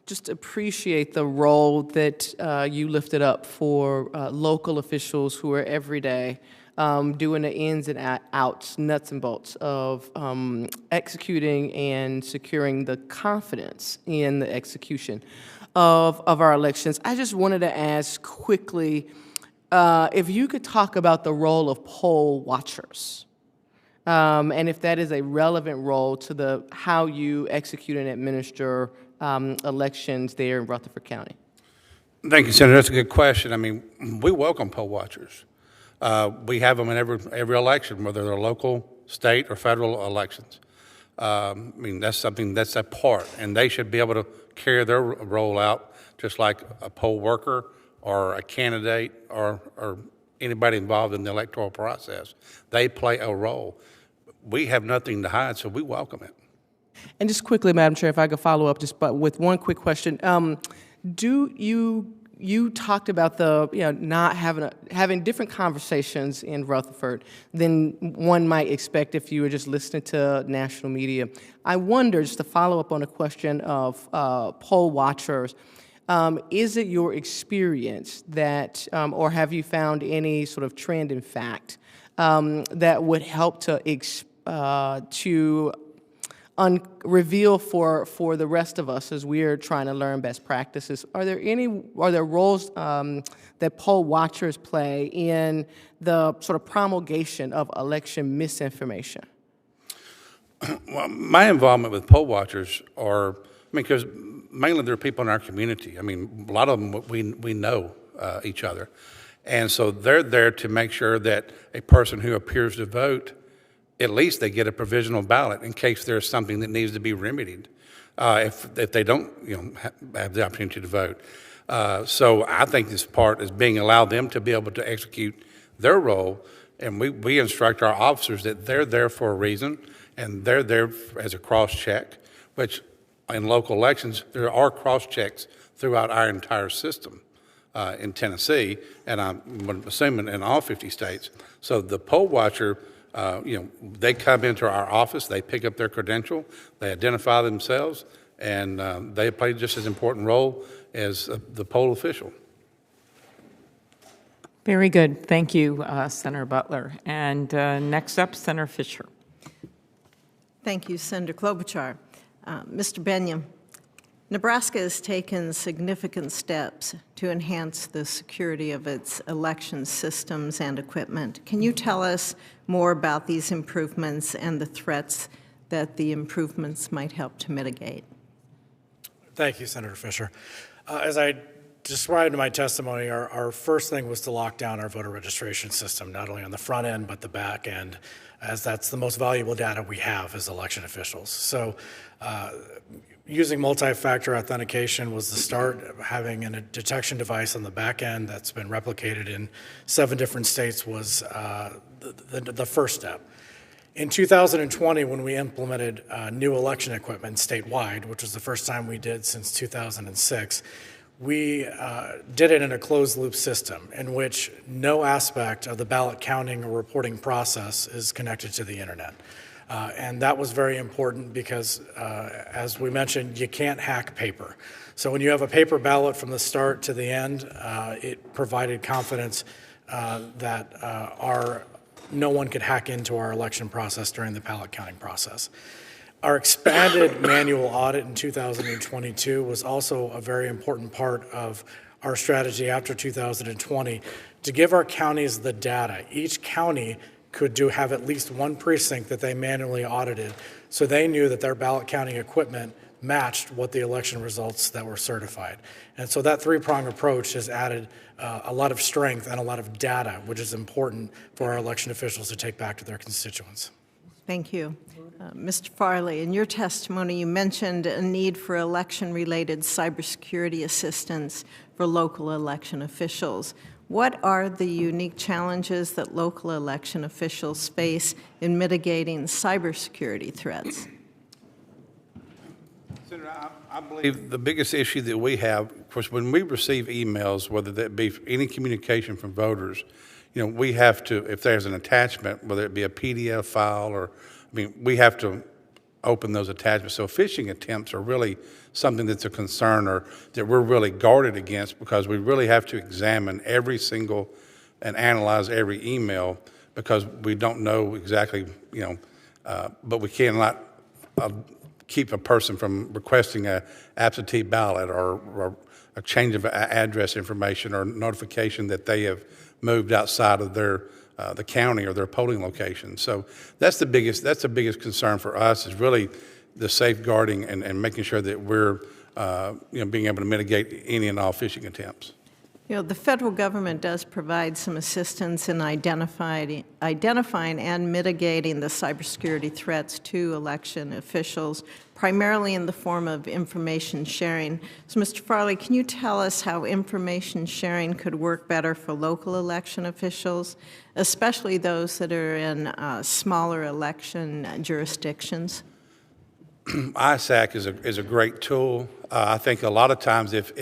just appreciate the role that you lifted up for local officials who are every day doing the ins and outs, nuts and bolts of executing and securing the confidence in the execution of our elections. I just wanted to ask quickly if you could talk about the role of poll watchers. And if that is a relevant role to how you execute and administer elections there in Rutherford County. Thank you, Senator. That's a good question. I mean, we welcome poll watchers. We have them in every election, whether they're local, state, or federal elections. That's a part, and they should be able to carry their role out just like a poll worker or a candidate or anybody involved in the electoral process. They play a role. We have nothing to hide, so we welcome it. And just quickly, Madam Chair, if I could follow up just with one quick question. You talked about not having different conversations in Rutherford than one might expect if you were just listening to national media. I wonder, just to follow up on a question of poll watchers, is it your experience that, or have you found any sort of trend in fact that would help to reveal for the rest of us as we're trying to learn best practices? Are there roles that poll watchers play in the sort of promulgation of election misinformation? Well, my involvement with poll watchers because mainly they're people in our community. I mean, a lot of them we know each other, and so they're there to make sure that a person who appears to vote, at least they get a provisional ballot in case there's something that needs to be remedied if they don't have the opportunity to vote. So I think this part is being allowed them to be able to execute their role, and we instruct our officers that they're there for a reason, and they're there as a cross-check, which in local elections, there are cross-checks throughout our entire system in Tennessee, and I'm assuming in all 50 states. So the poll watcher, they come into our office, they pick up their credential, they identify themselves, and they play just as important role as the poll official. Very good. Thank you, Senator Butler. And next up, Senator Fisher. Thank you, Senator Klobuchar. Mr. Bennion, Nebraska has taken significant steps to enhance the security of its election systems and equipment. Can you tell us more about these improvements and the threats that the improvements might help to mitigate? Thank you, Senator Fisher. As I described in my testimony, our first thing was to lock down our voter registration system, not only on the front end, but the back end, as that's the most valuable data we have as election officials. So using multi-factor authentication was the start. Having a detection device on the back end that's been replicated in 7 different states was the first step. In 2020, when we implemented new election equipment statewide, which was the first time we did since 2006, we did it in a closed-loop system in which no aspect of the ballot counting or reporting process is connected to the internet. And that was very important because, as we mentioned, you can't hack paper. So when you have a paper ballot from the start to the end, it provided confidence that no one could hack into our election process during the ballot counting process. Our expanded manual audit in 2022 was also a very important part of our strategy after 2020 to give our counties the data. Each county could have at least one precinct that they manually audited, so they knew that their ballot counting equipment matched what the election results that were certified. And so that three-pronged approach has added a lot of strength and a lot of data, which is important for our election officials to take back to their constituents. Thank you. Mr. Farley, in your testimony, you mentioned a need for election-related cybersecurity assistance for local election officials. What are the unique challenges that local election officials face in mitigating cybersecurity threats? Senator, I believe the biggest issue that we have, of course, when we receive emails, whether that be any communication from voters, we have to, if there's an attachment, whether it be a PDF file or, we have to open those attachments. So phishing attempts are really something that's a concern or that we're really guarded against because we really have to examine every single and analyze every email because we don't know exactly, but we cannot keep a person from requesting a absentee ballot or a change of address information or notification that they have moved outside of their the county or their polling location. So that's the biggest concern for us is really the safeguarding and making sure that we're being able to mitigate any and all phishing attempts. The federal government does provide some assistance in identifying and mitigating the cybersecurity threats to election officials, primarily in the form of information sharing. So, Mr. Farley, can you tell us how information sharing could work better for local election officials, especially those that are in smaller election jurisdictions? ISAC is a great tool. I think a lot of times if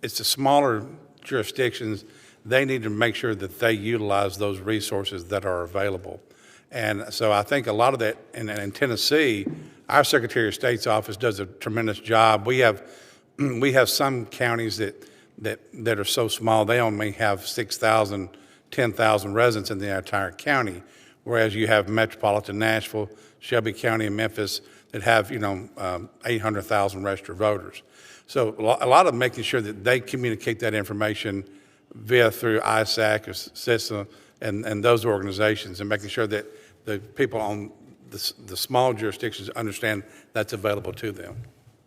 it's the smaller jurisdictions, they need to make sure that they utilize those resources that are available. And so I think a lot of that in Tennessee, our Secretary of State's office does a tremendous job. We have some counties that are so small, they only have 6,000, 10,000 residents in the entire county, whereas you have metropolitan Nashville, Shelby County, and Memphis that have 800,000 registered voters. So a lot of making sure that they communicate that information through ISAC or CISA and those organizations and making sure that the people on the small jurisdictions understand that's available to them.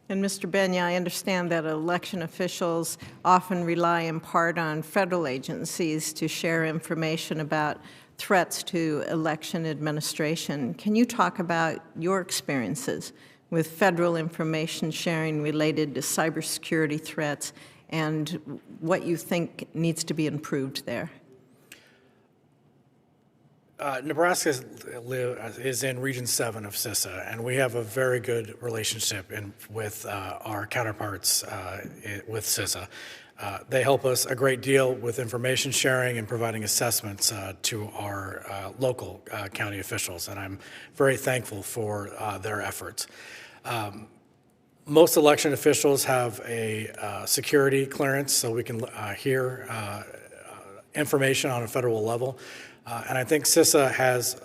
And Mr. Benya, I understand that election officials often rely in part on federal agencies to share information about threats to election administration. Can you talk about your experiences with federal information sharing related to cybersecurity threats and what you think needs to be improved there? Nebraska is in Region 7 of CISA, and we have a very good relationship with our counterparts with CISA. They help us a great deal with information sharing and providing assessments to our local county officials, and I'm very thankful for their efforts. Most election officials have a security clearance, so we can hear information on a federal level. And I think CISA has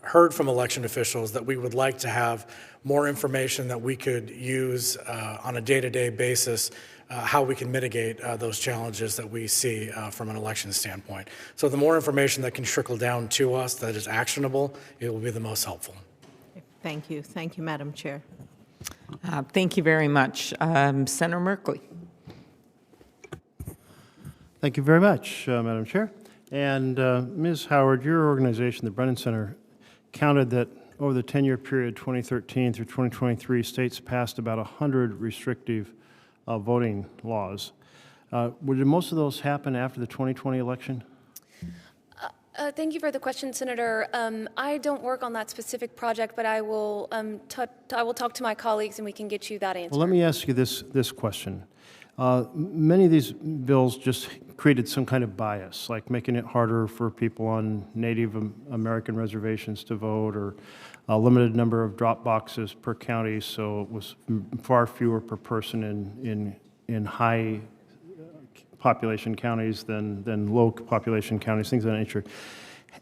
heard from election officials that we would like to have more information that we could use on a day-to-day basis, how we can mitigate those challenges that we see from an election standpoint. So the more information that can trickle down to us that is actionable, it will be the most helpful. Thank you. Thank you, Madam Chair. Thank you very much. Senator Merkley. Thank you very much, Madam Chair. And Ms. Howard, your organization, the Brennan Center, counted that over the 10-year period, 2013 through 2023, states passed about 100 restrictive voting laws. Did most of those happen after the 2020 election? Thank you for the question, Senator. I don't work on that specific project, but I will talk to my colleagues and we can get you that answer. Well, let me ask you this question. Many of these bills just created some kind of bias, like making it harder for people on Native American reservations to vote, or a limited number of drop boxes per county, so it was far fewer per person in high population counties than low population counties, things of that nature.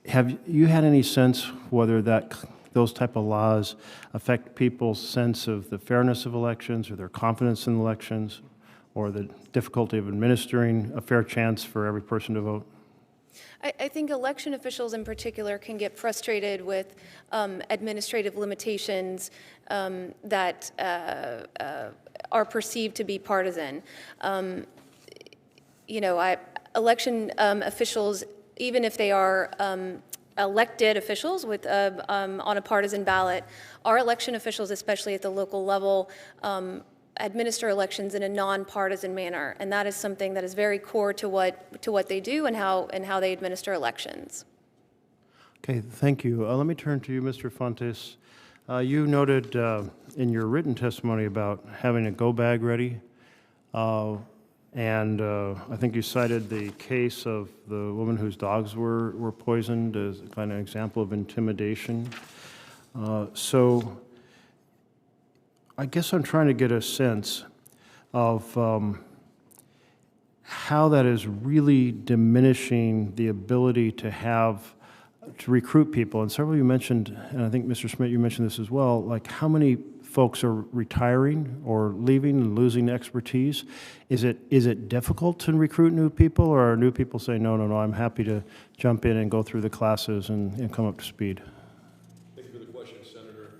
Have you had any sense whether those type of laws affect people's sense of the fairness of elections or their confidence in elections or the difficulty of administering a fair chance for every person to vote? I think election officials in particular can get frustrated with administrative limitations that are perceived to be partisan. Election officials, even if they are elected officials with on a partisan ballot, our election officials, especially at the local level, administer elections in a nonpartisan manner, and that is something that is very core to what they do and how they administer elections. Okay, thank you. Let me turn to you, Mr. Fontes. You noted in your written testimony about having a go bag ready, and I think you cited the case of the woman whose dogs were poisoned as a kind of example of intimidation. So I guess I'm trying to get a sense of how that is really diminishing the ability to recruit people. And several of you mentioned, and I think Mr. Schmidt, you mentioned this as well, like how many folks are retiring or leaving and losing expertise. Is it difficult to recruit new people, or are new people saying, no, I'm happy to jump in and go through the classes and come up to speed? Thank you for the question, Senator.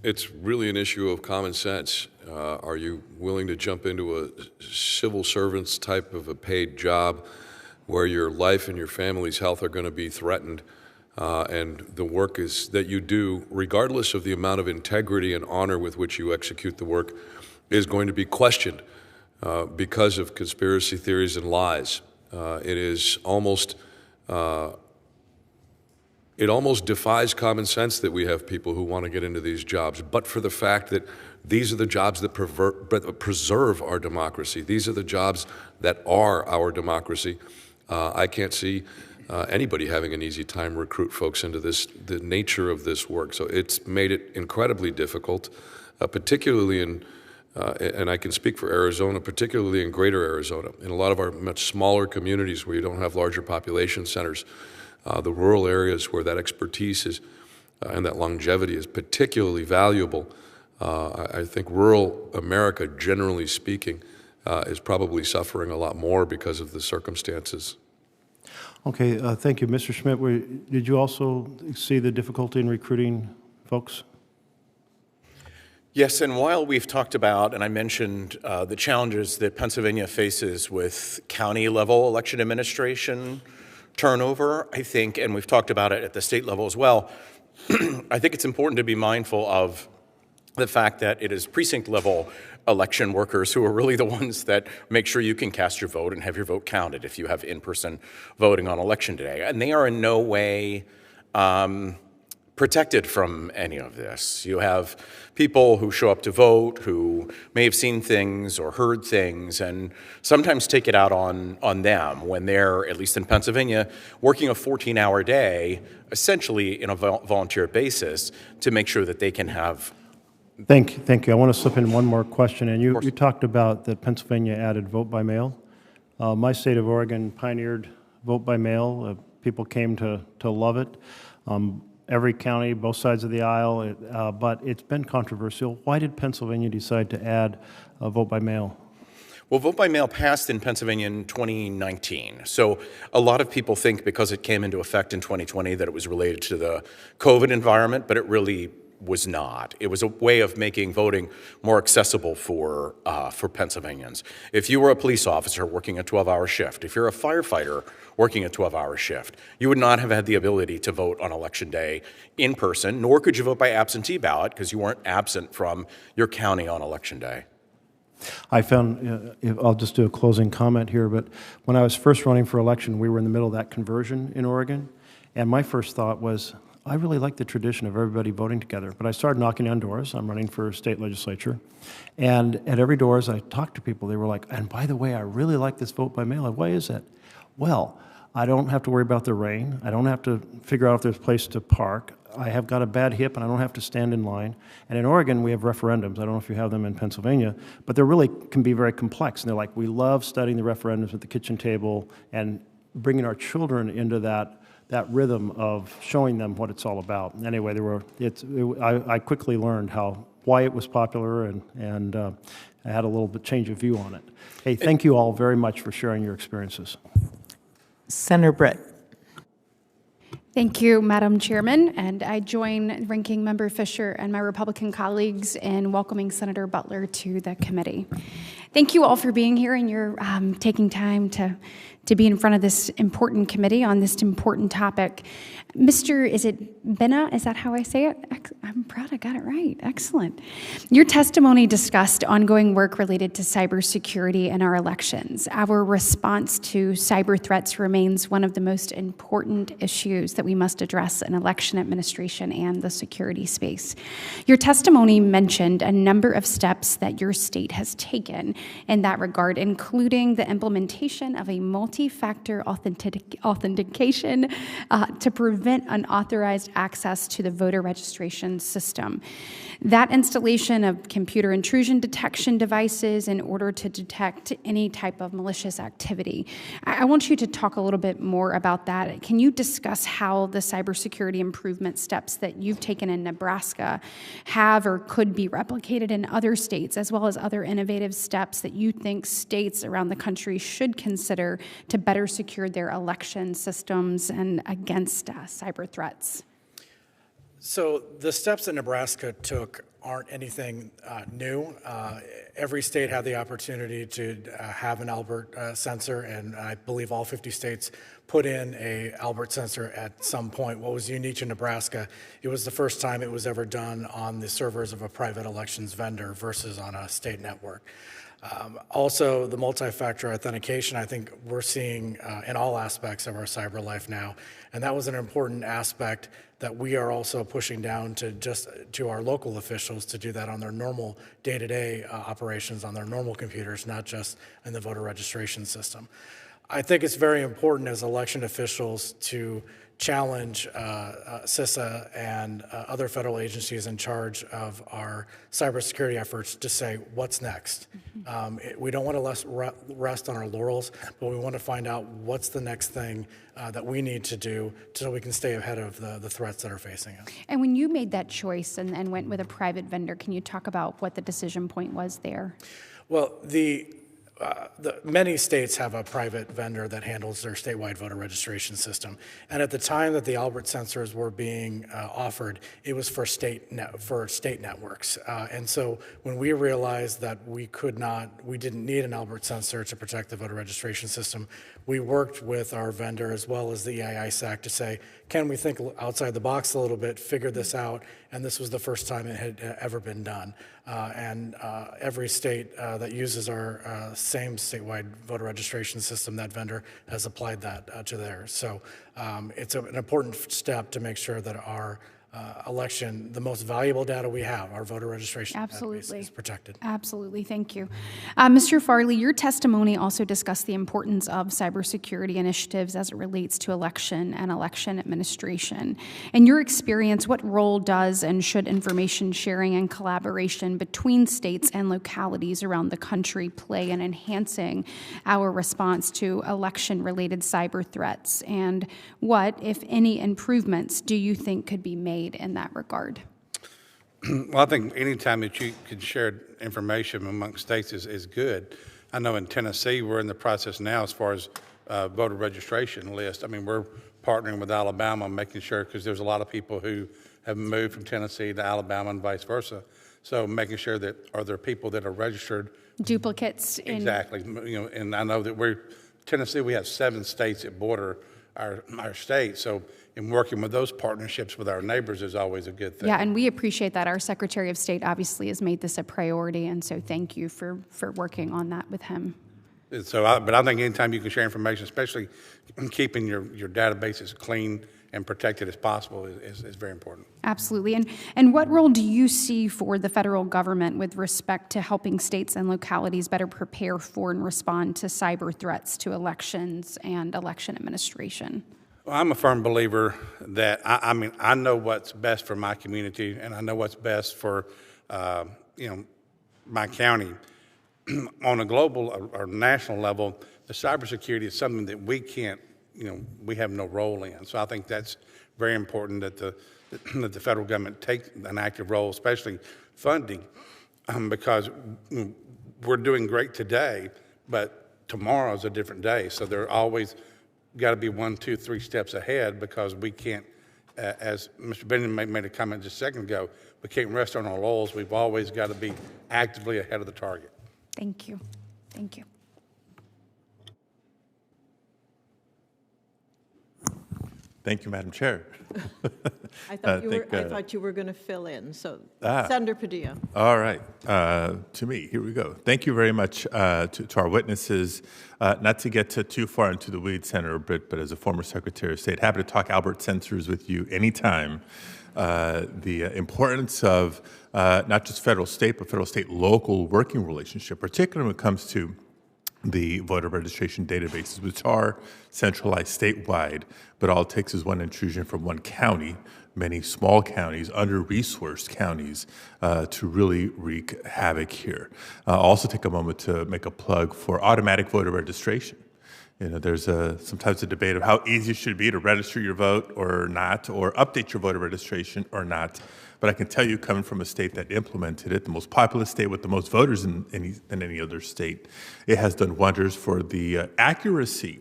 It's really an issue of common sense. Are you willing to jump into a civil servant's type of a paid job where your life and your family's health are going to be threatened, and the work that you do, regardless of the amount of integrity and honor with which you execute the work, is going to be questioned because of conspiracy theories and lies? It is almost it almost defies common sense that we have people who want to get into these jobs, but for the fact that these are the jobs that preserve our democracy. These are the jobs that are our democracy. I can't see anybody having an easy time recruit folks into the nature of this work. So it's made it incredibly difficult, particularly and I can speak for Arizona, particularly in greater Arizona. In a lot of our much smaller communities where you don't have larger population centers, the rural areas where that expertise is and that longevity is particularly valuable. I think rural America, generally speaking, is probably suffering a lot more because of the circumstances. Okay, thank you. Mr. Schmidt, did you also see the difficulty in recruiting folks? Yes, and while we've talked about, and I mentioned the challenges that Pennsylvania faces with county-level election administration turnover, I think, and we've talked about it at the state level as well, I think it's important to be mindful of the fact that it is precinct-level election workers who are really the ones that make sure you can cast your vote and have your vote counted if you have in-person voting on election day. And they are in no way protected from any of this. You have people who show up to vote who may have seen things or heard things and sometimes take it out on them when they're, at least in Pennsylvania, working a 14-hour day, essentially in a volunteer basis, to make sure that they can have. Thank you. I want to slip in one more question. And you talked about that Pennsylvania added vote by mail. My state of Oregon pioneered vote by mail. People came to love it. Every county, both sides of the aisle, but it's been controversial. Why did Pennsylvania decide to add vote by mail? Well, vote by mail passed in Pennsylvania in 2019. So a lot of people think because it came into effect in 2020 that it was related to the COVID environment, but it really was not. It was a way of making voting more accessible for Pennsylvanians. If you were a police officer working a 12-hour shift, if you're a firefighter working a 12-hour shift, you would not have had the ability to vote on Election Day in person, nor could you vote by absentee ballot because you weren't absent from your county on Election Day. I found, I'll just do a closing comment here, but when I was first running for election, we were in the middle of that conversion in Oregon, and my first thought was, I really like the tradition of everybody voting together, but I started knocking on doors. I'm running for state legislature, and at every door as I talked to people, they were like, and by the way, I really like this vote by mail. Why is that? Well, I don't have to worry about the rain. I don't have to figure out if there's a place to park. I have got a bad hip, and I don't have to stand in line. And in Oregon, we have referendums. I don't know if you have them in Pennsylvania, but they really can be very complex. And they're like, we love studying the referendums at the kitchen table and bringing our children into that that rhythm of showing them what it's all about. Anyway, I quickly learned why it was popular, and I had a little bit change of view on it. Hey, thank you all very much for sharing your experiences. Senator Brett. Thank you, Madam Chairman, and I join Ranking Member Fisher and my Republican colleagues in welcoming Senator Butler to the committee. Thank you all for being here, and you're taking time to be in front of this important committee on this important topic. Mr. Is it Benna? Is that how I say it? I'm proud I got it right. Excellent. Your testimony discussed ongoing work related to cybersecurity in our elections. Our response to cyber threats remains one of the most important issues that we must address in election administration and the security space. Your testimony mentioned a number of steps that your state has taken in that regard, including the implementation of a multi-factor authentication to prevent unauthorized access to the voter registration system. That installation of computer intrusion detection devices in order to detect any type of malicious activity. I want you to talk a little bit more about that. Can you discuss how the cybersecurity improvement steps that you've taken in Nebraska have or could be replicated in other states, as well as other innovative steps that you think states around the country should consider to better secure their election systems and against cyber threats? So the steps that Nebraska took aren't anything new. Every state had the opportunity to have an Albert sensor, and I believe all 50 states put in a Albert sensor at some point. What was unique in Nebraska, it was the first time it was ever done on the servers of a private elections vendor versus on a state network. Also, the multi-factor authentication, I think we're seeing in all aspects of our cyber life now, and that was an important aspect that we are also pushing down to our local officials to do that on their normal day-to-day operations on their normal computers, not just in the voter registration system. I think it's very important as election officials to challenge CISA and other federal agencies in charge of our cybersecurity efforts to say, what's next? We don't want to rest on our laurels, but we want to find out what's the next thing that we need to do so we can stay ahead of the threats that are facing us. And when you made that choice and went with a private vendor, can you talk about what the decision point was there? Well, many states have a private vendor that handles their statewide voter registration system. And at the time that the Albert sensors were being offered, it was for state networks. And so when we realized that we didn't need an Albert sensor to protect the voter registration system, we worked with our vendor as well as the EISAC to say, can we think outside the box a little bit, figure this out? And this was the first time it had ever been done. And every state that uses our same statewide voter registration system, that vendor has applied that to theirs. So it's an important step to make sure that our election, the most valuable data we have, our voter registration database, is protected. Absolutely, thank you. Mr. Farley, your testimony also discussed the importance of cybersecurity initiatives as it relates to election and election administration. In your experience, what role does and should information sharing and collaboration between states and localities around the country play in enhancing our response to election-related cyber threats? And what, if any, improvements do you think could be made in that regard? Well, I think any time that you can share information among states is good. I know in Tennessee, we're in the process now as far as voter registration list. I mean, we're partnering with Alabama, making sure, because there's a lot of people who have moved from Tennessee to Alabama and vice versa. So making sure that are there people that are registered. Duplicates. Exactly. And I know that Tennessee, we have 7 states that border our state. So in working with those partnerships with our neighbors is always a good thing. Yeah, and we appreciate that. Our Secretary of State obviously has made this a priority, and so thank you for working on that with him. So, but I think anytime you can share information, especially keeping your databases clean and protected as possible is very important. Absolutely. And what role do you see for the federal government with respect to helping states and localities better prepare for and respond to cyber threats to elections and election administration? Well, I'm a firm believer that, I know what's best for my community, and I know what's best for, my county. On a global or national level, the cybersecurity is something that we can't we have no role in. So I think that's very important that that the federal government take an active role, especially funding, because we're doing great today, but tomorrow's a different day. So they're always got to be 1, 2, 3 steps ahead, because we can't, as Mr. Benjamin made a comment just a second ago, we can't rest on our laurels. We've always got to be actively ahead of the target. Thank you. Thank you. Thank you, Madam Chair. I thought you were going to fill in, so Senator Padilla. All right, to me, here we go. Thank you very much to our witnesses. Not to get too far into the weeds, Senator, but as a former Secretary of State, happy to talk Albert sensors with you anytime. The importance of not just federal state, but federal state local working relationship, particularly when it comes to the voter registration databases, which are centralized statewide, but all it takes is one intrusion from one county, many small counties, under-resourced counties, to really wreak havoc here. I'll also take a moment to make a plug for automatic voter registration. There's sometimes a debate of how easy it should be to register your vote or not, or update your voter registration or not. But I can tell you, coming from a state that implemented it, the most populous state with the most voters than any other state, it has done wonders for the accuracy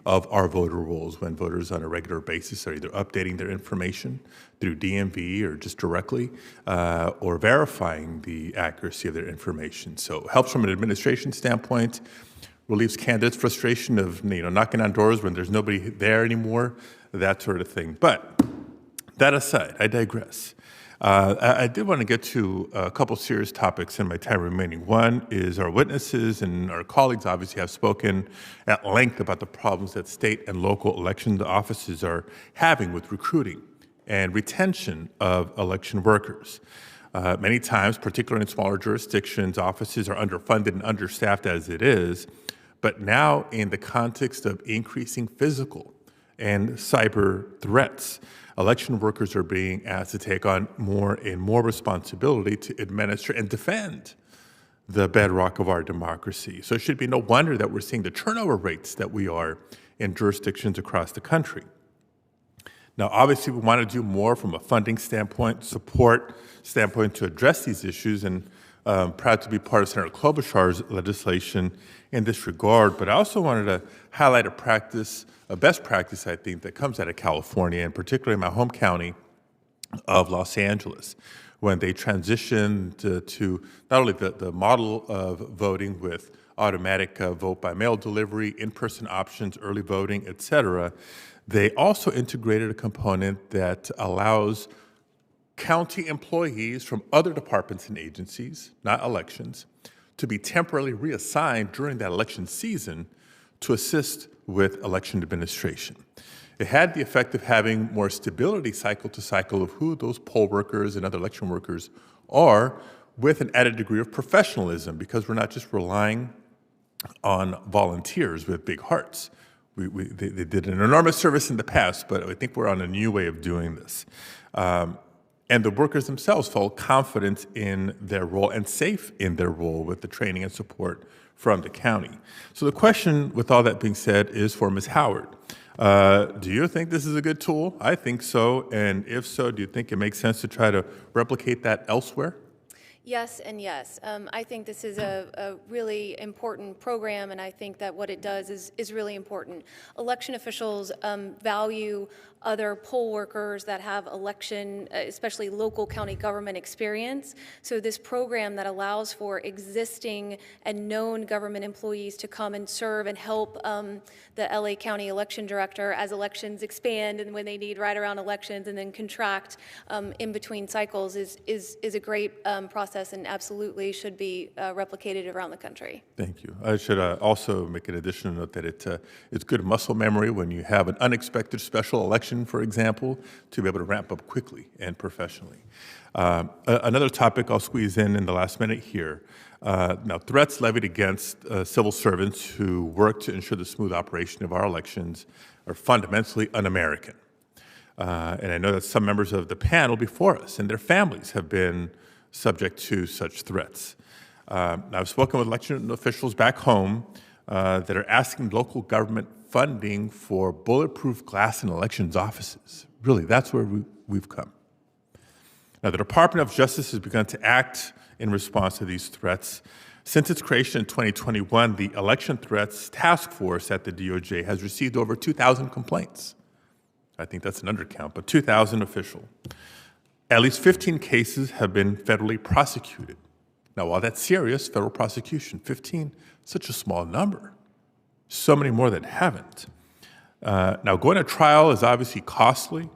of our voter rolls when voters on a regular basis are either updating their information through DMV or just directly, or verifying the accuracy of their information. So it helps from an administration standpoint, relieves candidates' frustration of knocking on doors when there's nobody there anymore, that sort of thing. But that aside, I digress. I did want to get to a couple serious topics in my time remaining. One is our witnesses and our colleagues obviously have spoken at length about the problems that state and local election offices are having with recruiting and retention of election workers. Many times, particularly in smaller jurisdictions, offices are underfunded and understaffed as it is. But now, in the context of increasing physical and cyber threats, election workers are being asked to take on more and more responsibility to administer and defend the bedrock of our democracy. So it should be no wonder that we're seeing the turnover rates that we are in jurisdictions across the country. Now, obviously, we want to do more from a funding standpoint, support standpoint to address these issues, and proud to be part of Senator Klobuchar's legislation in this regard. But I also wanted to highlight a best practice, I think, that comes out of California, and particularly my home county of Los Angeles, when they transitioned to not only the model of voting with automatic vote by mail delivery, in-person options, early voting, et cetera, they also integrated a component that allows county employees from other departments and agencies, not elections, to be temporarily reassigned during that election season to assist with election administration. It had the effect of having more stability cycle to cycle of who those poll workers and other election workers are, with an added degree of professionalism, because we're not just relying on volunteers with big hearts. They did an enormous service in the past, but I think we're on a new way of doing this. And the workers themselves felt confident in their role and safe in their role with the training and support from the county. So the question, with all that being said, is for Ms. Howard. Do you think this is a good tool? I think so. And if so, do you think it makes sense to try to replicate that elsewhere? Yes and yes. I think this is a really important program, and I think that what it does is really important. Election officials value other poll workers that have election, especially local county government experience. So this program that allows for existing and known government employees to come and serve and help the LA County election director as elections expand and when they need right around elections and then contract in between cycles is a great process and absolutely should be replicated around the country. Thank you. I should also make an additional note that it's good muscle memory when you have an unexpected special election, for example, to be able to ramp up quickly and professionally. Another topic I'll squeeze in the last minute here. Now, threats levied against civil servants who work to ensure the smooth operation of our elections are fundamentally un-American. And I know that some members of the panel before us and their families have been subject to such threats. I've spoken with election officials back home that are asking local government funding for bulletproof glass in elections offices. Really, that's where we've come. Now, the Department of Justice has begun to act in response to these threats. Since its creation in 2021, the Election Threats Task Force at the DOJ has received over 2,000 complaints. I think that's an undercount, but 2,000 official. At least 15 cases have been federally prosecuted. Now, while that's serious, federal prosecution, 15, such a small number. So many more that haven't. Now, going to trial is obviously costly,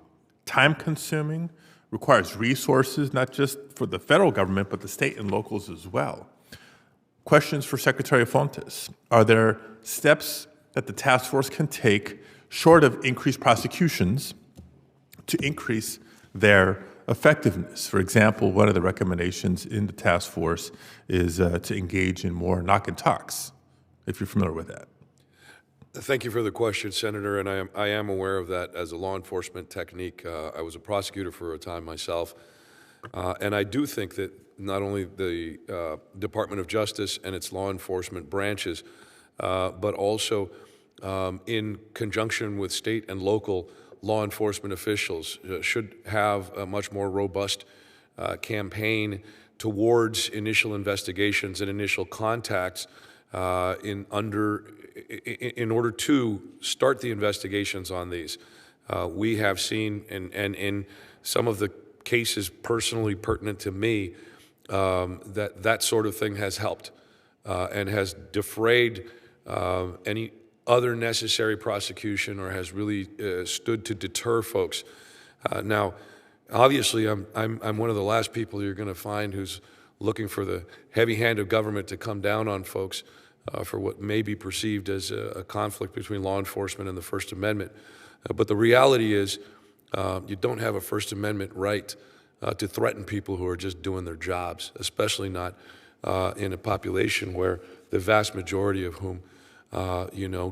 time-consuming, requires resources, not just for the federal government, but the state and locals as well. Questions for Secretary Fontes. Are there steps that the task force can take, short of increased prosecutions, to increase their effectiveness? For example, one of the recommendations in the task force is to engage in more knock and talks, if you're familiar with that. Thank you for the question, Senator, and I am aware of that as a law enforcement technique. I was a prosecutor for a time myself, and I do think that not only the Department of Justice and its law enforcement branches, but also in conjunction with state and local law enforcement officials should have a much more robust campaign towards initial investigations and initial contacts in order to start the investigations on these. We have seen, and in some of the cases personally pertinent to me, that sort of thing has helped and has defrayed any other necessary prosecution, or has really stood to deter folks. Now, obviously, I'm one of the last people you're going to find who's looking for the heavy hand of government to come down on folks for what may be perceived as a conflict between law enforcement and the First Amendment. But the reality is you don't have a First Amendment right to threaten people who are just doing their jobs, especially not in a population where the vast majority of whom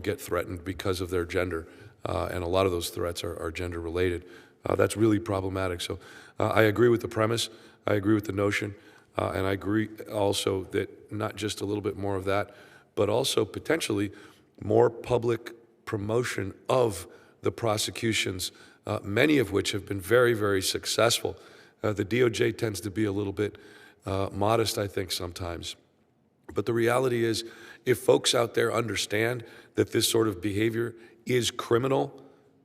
get threatened because of their gender. And a lot of those threats are gender related. That's really problematic. So I agree with the premise. I agree with the notion. And I agree also that not just a little bit more of that, but also potentially more public promotion of the prosecutions, many of which have been very, very successful. The DOJ tends to be a little bit modest, I think, sometimes. But the reality is, if folks out there understand that this sort of behavior is criminal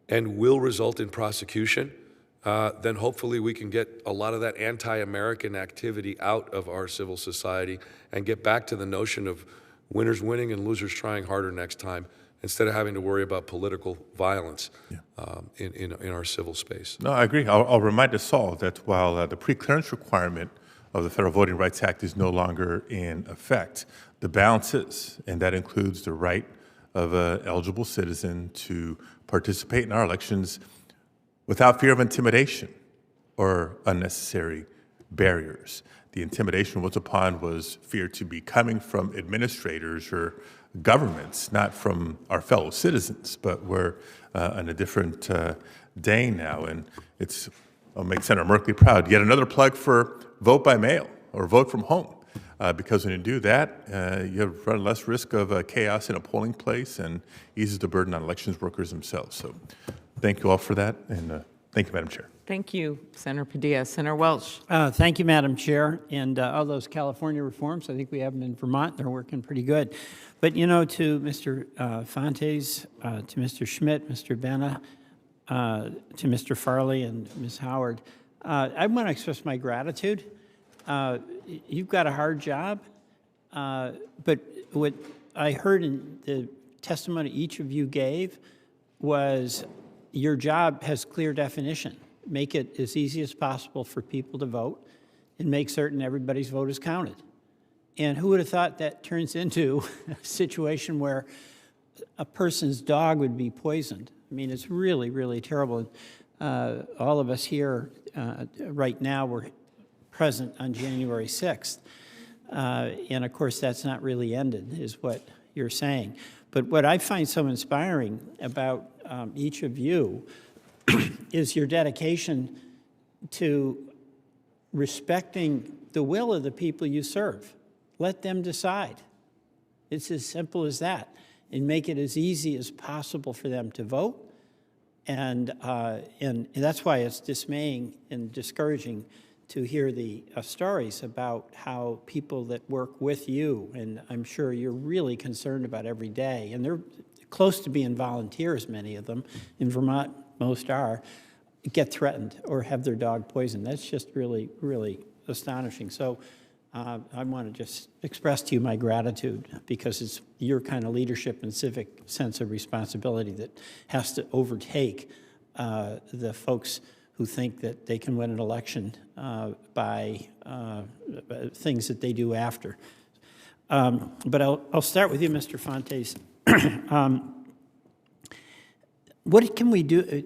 and will result in prosecution, then hopefully we can get a lot of that anti-American activity out of our civil society and get back to the notion of winners winning and losers trying harder next time, instead of having to worry about political violence in our civil space. No, I agree. I'll remind us all that while the pre-clearance requirement of the Federal Voting Rights Act is no longer in effect, the balance is, and that includes the right of an eligible citizen to participate in our elections without fear of intimidation or unnecessary barriers. The intimidation was fear to be coming from administrators or governments, not from our fellow citizens, but we're on a different day now, and I'll make Senator Merkley proud. Yet another plug for vote by mail or vote from home, because when you do that, you run less risk of chaos in a polling place and eases the burden on elections workers themselves. So thank you all for that, and thank you, Madam Chair. Thank you, Senator Padilla. Senator Welch. Thank you, Madam Chair. And all those California reforms, I think we have them in Vermont. They're working pretty good. But, to Mr. Fontes, to Mr. Schmidt, Mr. Benna, to Mr. Farley and Ms. Howard, I want to express my gratitude. You've got a hard job, but what I heard in the testimony each of you gave was your job has clear definition. Make it as easy as possible for people to vote and make certain everybody's vote is counted. And who would have thought that turns into a situation where a person's dog would be poisoned? I mean, it's really, really terrible. All of us here right now were present on January 6th. And of course, that's not really ended, is what you're saying. But what I find so inspiring about each of you is your dedication to respecting the will of the people you serve. Let them decide. It's as simple as that. and make it as easy as possible for them to vote. And that's why it's dismaying and discouraging to hear the stories about how people that work with you, and I'm sure you're really concerned about every day, and they're close to being volunteers, many of them. In Vermont, most are, get threatened or have their dog poisoned. That's just really, really astonishing. So I want to just express to you my gratitude, because it's your kind of leadership and civic sense of responsibility that has to overtake the folks who think that they can win an election by things that they do after. But I'll start with you, Mr. Fontes. What can we do?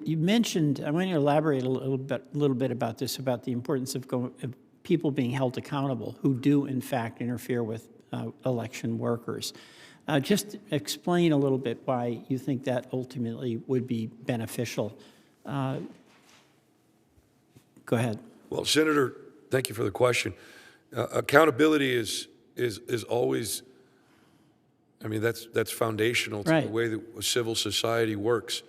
You mentioned, I want to elaborate a little bit about this, about the importance of people being held accountable who do, in fact, interfere with election workers. Just explain a little bit why you think that ultimately would be beneficial. Go ahead. Well, Senator, thank you for the question. Accountability is always, I mean, that's foundational to Right. the way that civil society works.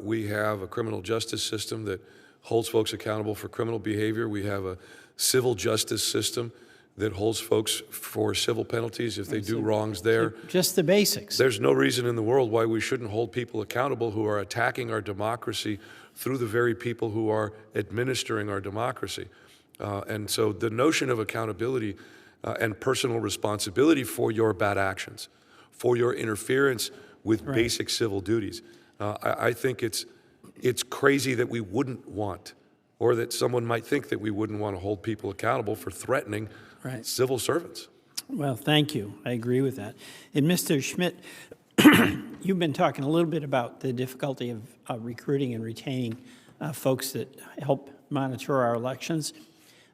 We have a criminal justice system that holds folks accountable for criminal behavior. We have a civil justice system that holds folks for civil penalties if they do wrongs there. Just the basics. There's no reason in the world why we shouldn't hold people accountable who are attacking our democracy through the very people who are administering our democracy. And so the notion of accountability and personal responsibility for your bad actions, for your interference with basic civil duties, I think it's crazy that we wouldn't want, or that someone might think that we wouldn't want to hold people accountable for threatening civil servants. Well, thank you. I agree with that. And Mr. Schmidt, you've been talking a little bit about the difficulty of recruiting and retaining folks that help monitor our elections.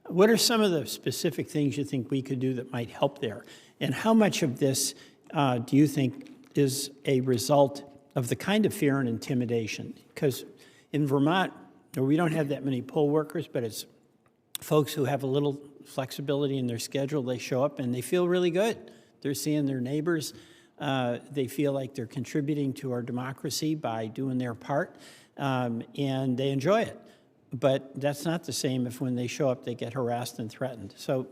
What are some of the specific things you think we could do that might help there? And how much of this do you think is a result of the kind of fear and intimidation? Because in Vermont, we don't have that many poll workers, but it's folks who have a little flexibility in their schedule. They show up and they feel really good. They're seeing their neighbors. They feel like they're contributing to our democracy by doing their part, and they enjoy it. But that's not the same if when they show up, they get harassed and threatened. So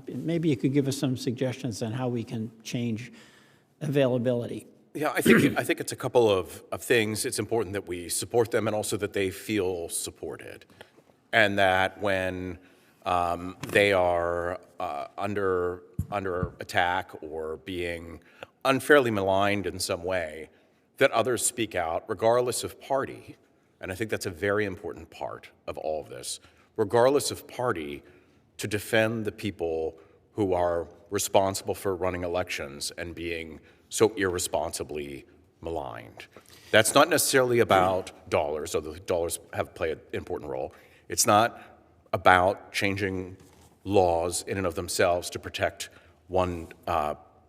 maybe you could give us some suggestions on how we can change availability. Yeah, I think it's a couple of things. It's important that we support them, and also that they feel supported, and that when they are under attack or being unfairly maligned in some way, that others speak out, regardless of party. And I think that's a very important part of all of this, regardless of party, to defend the people who are responsible for running elections and being so irresponsibly maligned. That's not necessarily about dollars, although dollars have played an important role. It's not about changing laws in and of themselves to protect one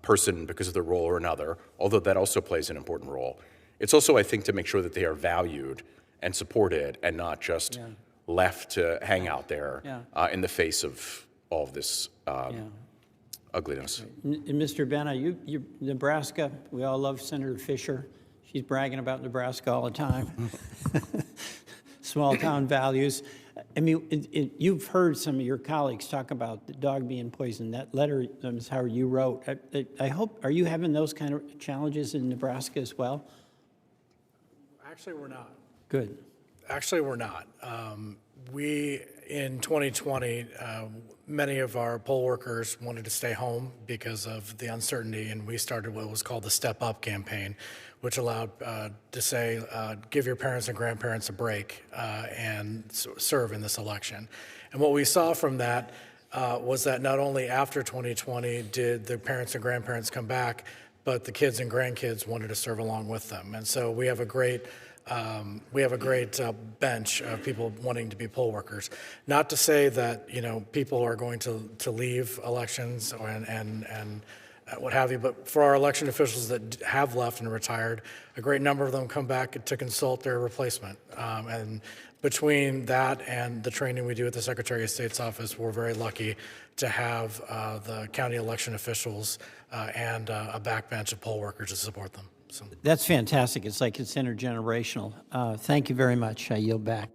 person because of their role or another, although that also plays an important role. It's also, I think, to make sure that they are valued and supported and not just left to hang out there in the face of all of this ugliness. And Mr. Benna, you Nebraska, we all love Senator Fisher. She's bragging about Nebraska all the time. Small town values. I mean, you've heard some of your colleagues talk about the dog being poisoned. That letter, Ms. Howard, you wrote. I hope, are you having those kind of challenges in Nebraska as well? Actually, we're not. Good. Actually, we're not. We, in 2020, many of our poll workers wanted to stay home because of the uncertainty, and we started what was called the Step Up campaign, which allowed to say, give your parents and grandparents a break and serve in this election. And what we saw from that was that not only after 2020 did the parents and grandparents come back, but the kids and grandkids wanted to serve along with them. And so we have a great bench of people wanting to be poll workers. Not to say that people are going to leave elections and what have you. But for our election officials that have left and retired, a great number of them come back to consult their replacement. And between that and the training we do at the Secretary of State's office, we're very lucky to have the county election officials and a backbench of poll workers to support them. So. That's fantastic. It's like it's intergenerational. Thank you very much. I yield back.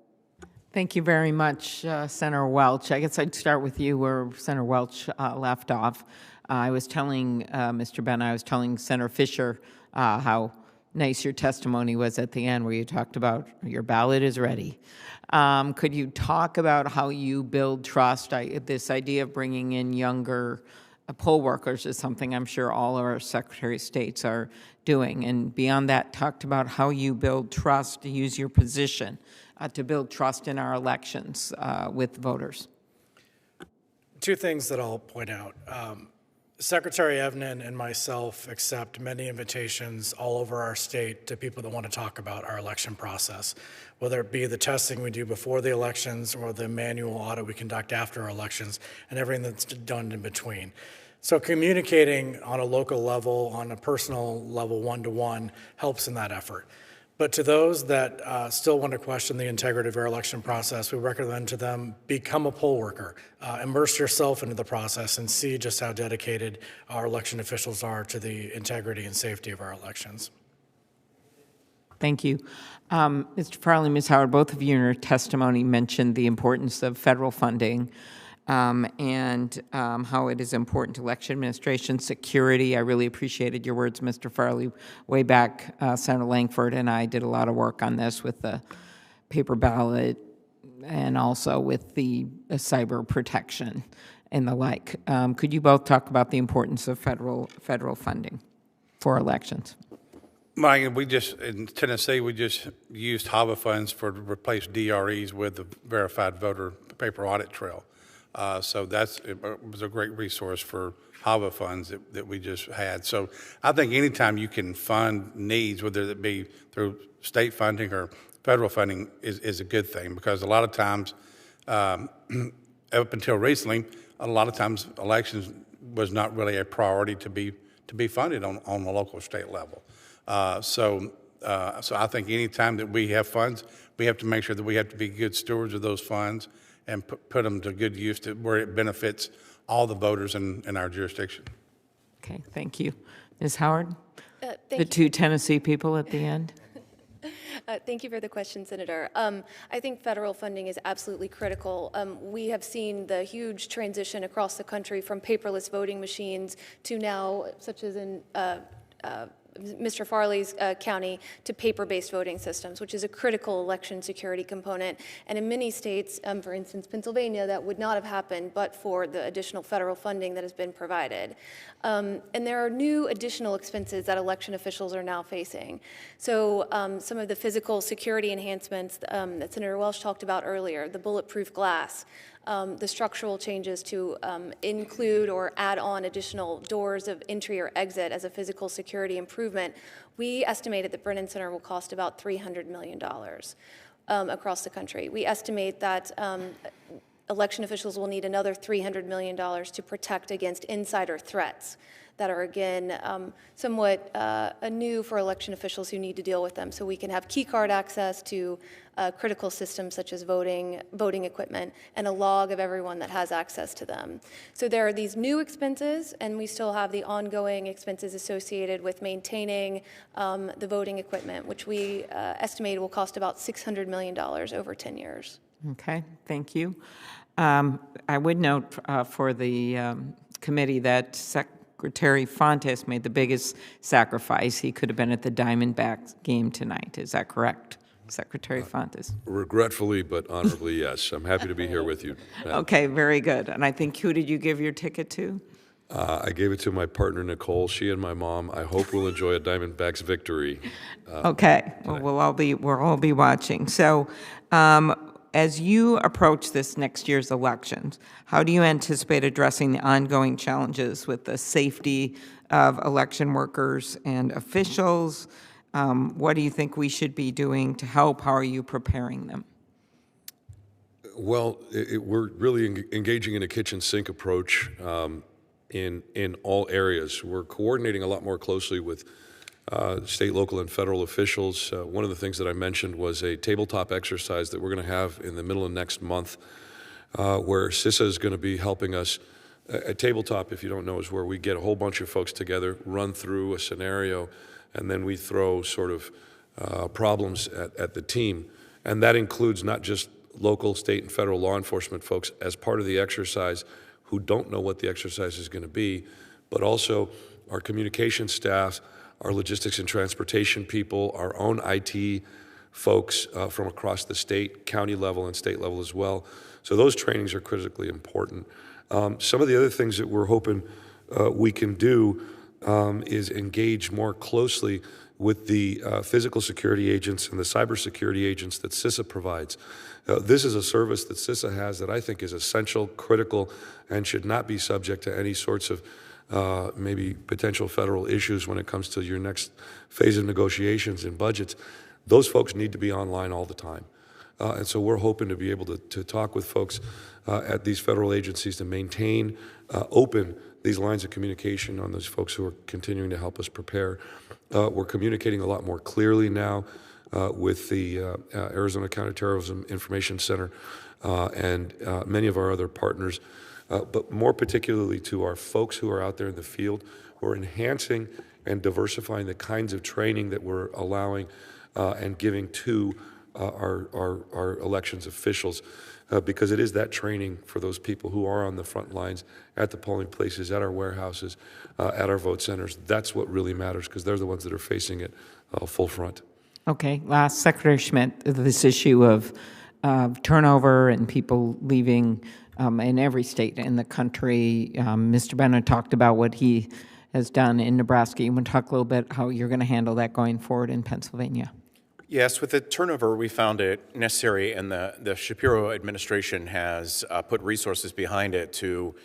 Thank you very much, Senator Welch. I guess I'd start with you where Senator Welch left off. I was telling Mr. Benna, I was telling Senator Fisher how nice your testimony was at the end where you talked about your ballot is ready. Could you talk about how you build trust? This idea of bringing in younger poll workers is something I'm sure all of our Secretary of States are doing. And beyond that, talked about how you build trust, to use your position to build trust in our elections with voters. Two things that I'll point out. Secretary Evnen and myself accept many invitations all over our state to people that want to talk about our election process, whether it be the testing we do before the elections or the manual audit we conduct after our elections and everything that's done in between. So communicating on a local level, on a personal level, one-to-one, helps in that effort. But to those that still want to question the integrity of our election process, we recommend to them, become a poll worker. Immerse yourself into the process and see just how dedicated our election officials are to the integrity and safety of our elections. Thank you. Mr. Farley, Ms. Howard, both of you in your testimony mentioned the importance of federal funding and how it is important to election administration security. I really appreciated your words, Mr. Farley. Way back, Senator Langford and I did a lot of work on this with the paper ballot and also with the cyber protection and the like. Could you both talk about the importance of federal funding for elections? Mike, in Tennessee, we just used HAVA funds to replace DREs with the verified voter paper audit trail. So it was a great resource for HAVA funds that we just had. So I think anytime you can fund needs, whether it be through state funding or federal funding, is a good thing, because a lot of times, up until recently, a lot of times elections was not really a priority to be funded on the local state level. So I think anytime that we have funds, we have to make sure that we have to be good stewards of those funds and put them to good use to where it benefits all the voters in our jurisdiction. Okay, thank you. Ms. Howard? Thank the two Tennessee people at the end? Thank you for the question, Senator. I think federal funding is absolutely critical. We have seen the huge transition across the country from paperless voting machines to now, such as in Mr. Farley's county, to paper-based voting systems, which is a critical election security component. And in many states, for instance, Pennsylvania, that would not have happened but for the additional federal funding that has been provided. And there are new additional expenses that election officials are now facing. So some of the physical security enhancements that Senator Welch talked about earlier, the bulletproof glass, the structural changes to include or add on additional doors of entry or exit as a physical security improvement, we estimated that Brennan Center will cost about $300 million across the country. We estimate that election officials will need another $300 million to protect against insider threats that are, again, somewhat new for election officials who need to deal with them. So we can have key card access to critical systems such as voting equipment, and a log of everyone that has access to them. So there are these new expenses, and we still have the ongoing expenses associated with maintaining the voting equipment, which we estimate will cost about $600 million over 10 years. Okay, thank you. I would note for the committee that Secretary Fontes made the biggest sacrifice. He could have been at the Diamondbacks game tonight. Is that correct, Secretary Fontes? Regretfully, but honorably, yes. I'm happy to be here with you. Okay, very good. And I think, who did you give your ticket to? I gave it to my partner, Nicole. She and my mom, I hope, will enjoy a Diamondbacks victory. Okay, well, we'll all be watching. So, as you approach this next year's elections, how do you anticipate addressing the ongoing challenges with the safety of election workers and officials? What do you think we should be doing to help? How are you preparing them? Well, we're really engaging in a kitchen sink approach. in all areas. We're coordinating a lot more closely with state, local, and federal officials. One of the things that I mentioned was a tabletop exercise that we're going to have in the middle of next month, where CISA is going to be helping us. A tabletop, if you don't know, is where we get a whole bunch of folks together, run through a scenario, and then we throw sort of problems at the team. And that includes not just local, state, and federal law enforcement folks as part of the exercise who don't know what the exercise is going to be, but also our communication staff, our logistics and transportation people, our own IT folks from across the state, county level, and state level as well. So those trainings are critically important. Some of the other things that we're hoping we can do is engage more closely with the physical security agents and the cybersecurity agents that CISA provides. This is a service that CISA has that I think is essential, critical, and should not be subject to any sorts of maybe potential federal issues when it comes to your next phase of negotiations and budgets. Those folks need to be online all the time. And so we're hoping to be able to talk with folks at these federal agencies to maintain open these lines of communication on those folks who are continuing to help us prepare. We're communicating a lot more clearly now with the Arizona Counterterrorism Information Center and many of our other partners, but more particularly to our folks who are out there in the field. We're enhancing and diversifying the kinds of training that we're allowing and giving to our elections officials, because it is that training for those people who are on the front lines, at the polling places, at our warehouses, at our vote centers. That's what really matters, because they're the ones that are facing it full front. Okay, last, Secretary Schmidt, this issue of turnover and people leaving in every state in the country. Mr. Bennett talked about what he has done in Nebraska. You want to talk a little bit how you're going to handle that going forward in Pennsylvania? Yes, with the turnover, we found it necessary, and the Shapiro administration has put resources behind it to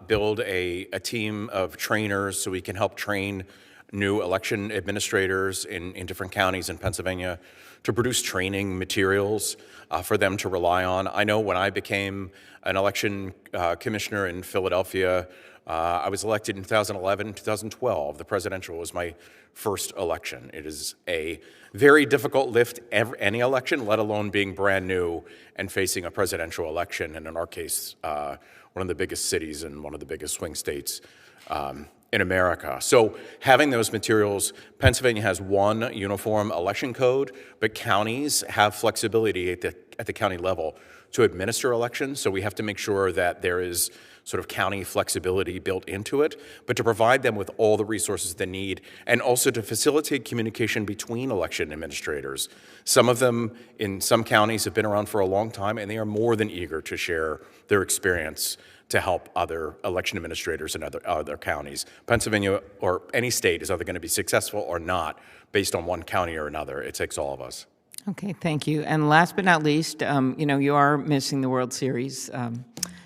build a team of trainers so we can help train new election administrators in different counties in Pennsylvania to produce training materials for them to rely on. I know when I became an election commissioner in Philadelphia, I was elected in 2011, 2012. The presidential was my first election. It is a very difficult lift, any election, let alone being brand new and facing a presidential election, and in our case, one of the biggest cities and one of the biggest swing states in America. So having those materials, Pennsylvania has one uniform election code, but counties have flexibility at the county level to administer elections, so we have to make sure that there is sort of county flexibility built into it, but to provide them with all the resources they need, and also to facilitate communication between election administrators. Some of them in some counties have been around for a long time, and they are more than eager to share their experience to help other election administrators in other counties. Pennsylvania, or any state, is either going to be successful or not based on one county or another. It takes all of us. Okay, thank you. And last but not least, you are missing the World Series,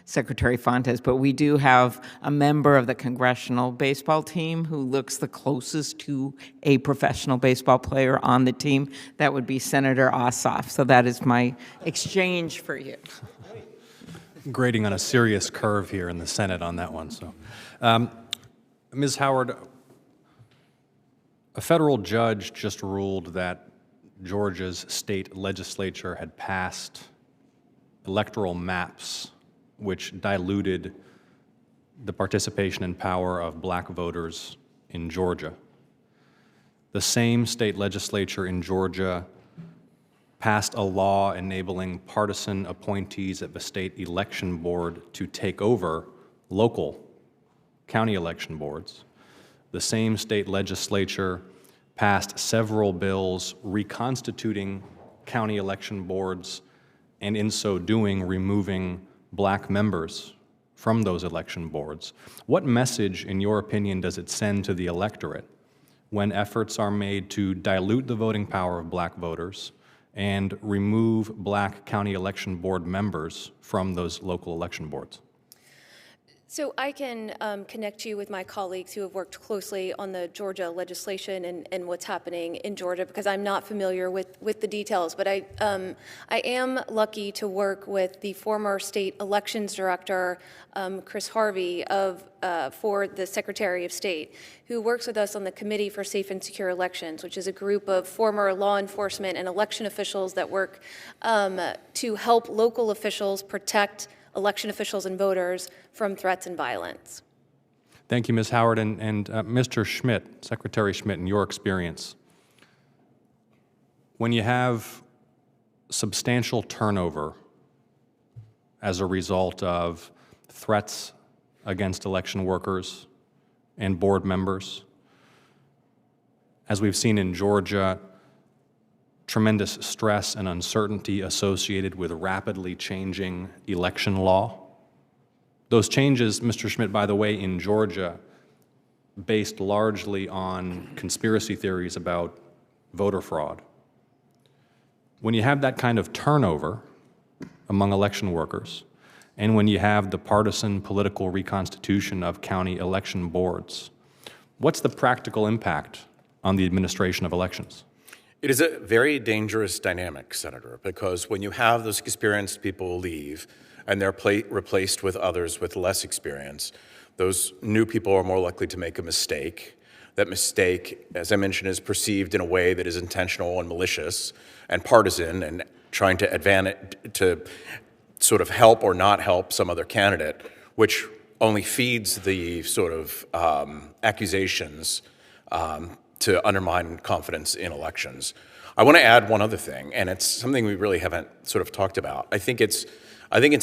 Secretary Fontes, but we do have a member of the congressional baseball team who looks the closest to a professional baseball player on the team. That would be Senator Ossoff. So that is my exchange for you. Grading on a serious curve here in the Senate on that one. So, Ms. Howard, a federal judge just ruled that Georgia's state legislature had passed electoral maps which diluted the participation and power of black voters in Georgia. The same state legislature in Georgia passed a law enabling partisan appointees at the state election board to take over local county election boards. The same state legislature passed several bills reconstituting county election boards, and in so doing, removing black members from those election boards. What message, in your opinion, does it send to the electorate when efforts are made to dilute the voting power of black voters and remove black county election board members from those local election boards? So I can connect you with my colleagues who have worked closely on the Georgia legislation and what's happening in Georgia, because I'm not familiar with the details. But I am lucky to work with the former state elections director, Chris Harvey, for the Secretary of State, who works with us on the Committee for Safe and Secure Elections, which is a group of former law enforcement and election officials that work to help local officials protect election officials and voters from threats and violence. Thank you, Ms. Howard. And Mr. Schmidt, Secretary Schmidt, in your experience, when you have substantial turnover as a result of threats against election workers and board members, as we've seen in Georgia, tremendous stress and uncertainty associated with rapidly changing election law. Those changes, Mr. Schmidt, by the way, in Georgia, based largely on conspiracy theories about voter fraud. When you have that kind of turnover among election workers, and when you have the partisan political reconstitution of county election boards, what's the practical impact on the administration of elections? It is a very dangerous dynamic, Senator, because when you have those experienced people leave and they're replaced with others with less experience, those new people are more likely to make a mistake. That mistake, as I mentioned, is perceived in a way that is intentional and malicious and partisan and trying to sort of help or not help some other candidate, which only feeds the sort of accusations to undermine confidence in elections. I want to add one other thing, and it's something we really haven't sort of talked about. I think it's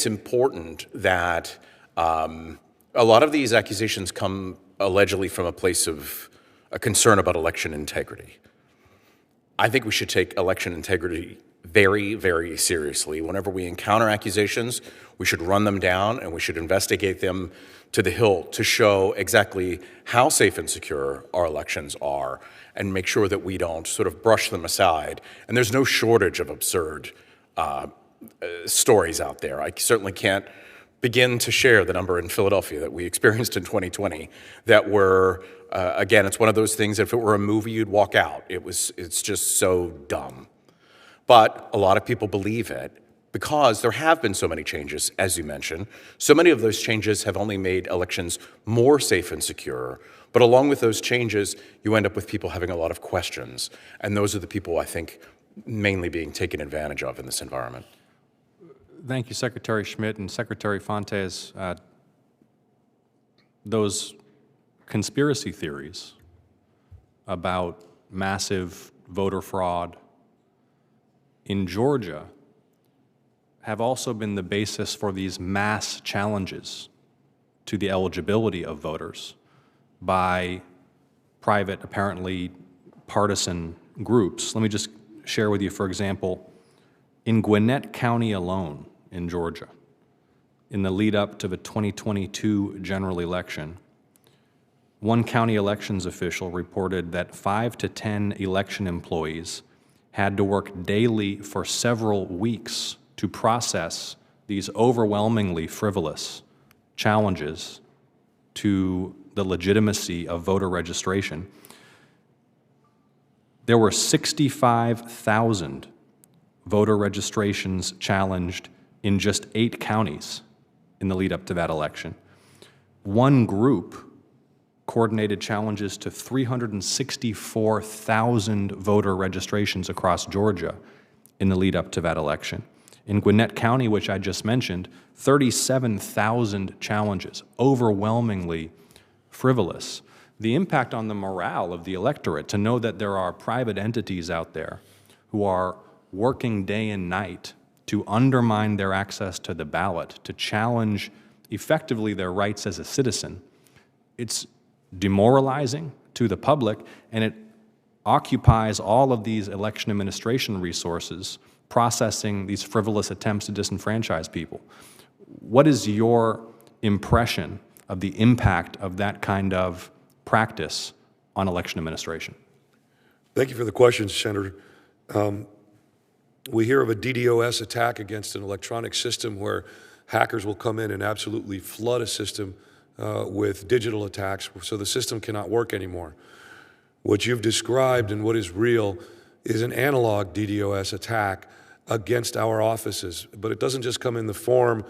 important that a lot of these accusations come allegedly from a place of a concern about election integrity. I think we should take election integrity very, very seriously. Whenever we encounter accusations, we should run them down and we should investigate them to the hilt to show exactly how safe and secure our elections are and make sure that we don't sort of brush them aside. And there's no shortage of absurd stories out there. I certainly can't begin to share the number in Philadelphia that we experienced in 2020 that were, again, it's one of those things, if it were a movie, you'd walk out. It's just so dumb. But a lot of people believe it because there have been so many changes, as you mentioned. So many of those changes have only made elections more safe and secure. But along with those changes, you end up with people having a lot of questions. And those are the people, I think, mainly being taken advantage of in this environment. Thank you, Secretary Schmidt and Secretary Fontes. Those conspiracy theories about massive voter fraud in Georgia have also been the basis for these mass challenges to the eligibility of voters by private, apparently partisan groups. Let me just share with you, for example, in Gwinnett County alone in Georgia, in the lead up to the 2022 general election, one county elections official reported that 5 to 10 election employees had to work daily for several weeks to process these overwhelmingly frivolous challenges to the legitimacy of voter registration. There were 65,000 voter registrations challenged in just 8 counties in the lead up to that election. One group coordinated challenges to 364,000 voter registrations across Georgia in the lead up to that election. In Gwinnett County, which I just mentioned, 37,000 challenges, overwhelmingly frivolous. The impact on the morale of the electorate to know that there are private entities out there who are working day and night to undermine their access to the ballot, to challenge effectively their rights as a citizen, it's demoralizing to the public, and it occupies all of these election administration resources processing these frivolous attempts to disenfranchise people. What is your impression of the impact of that kind of practice on election administration? Thank you for the question, Senator. We hear of a DDoS attack against an electronic system where hackers will come in and absolutely flood a system with digital attacks, so the system cannot work anymore. What you've described and what is real is an analog DDoS attack against our offices, but it doesn't just come in the form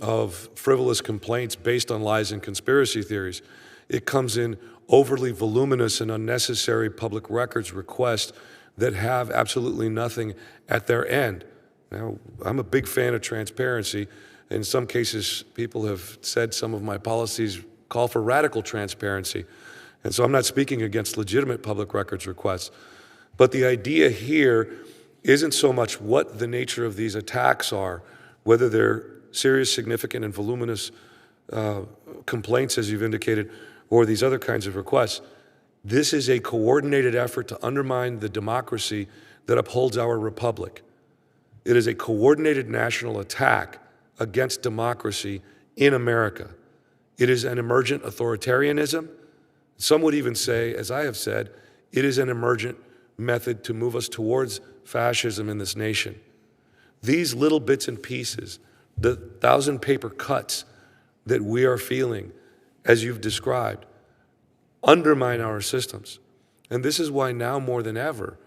of frivolous complaints based on lies and conspiracy theories. It comes in overly voluminous and unnecessary public records requests that have absolutely nothing at their end. Now, I'm a big fan of transparency. In some cases, people have said some of my policies call for radical transparency. And so I'm not speaking against legitimate public records requests. But the idea here isn't so much what the nature of these attacks are, whether they're serious, significant, and voluminous complaints, as you've indicated, or these other kinds of requests. This is a coordinated effort to undermine the democracy that upholds our republic. It is a coordinated national attack against democracy in America. It is an emergent authoritarianism. Some would even say, as I have said, it is an emergent method to move us towards fascism in this nation. These little bits and pieces, the 1,000 paper cuts that we are feeling, as you've described, undermine our systems. And this is why now more than ever,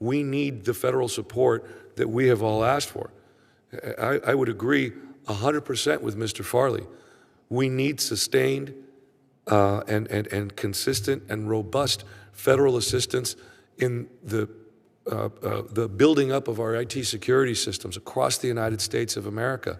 we need the federal support that we have all asked for. I would agree 100% with Mr. Farley. We need sustained and consistent and robust federal assistance in the building up of our IT security systems across the United States of America.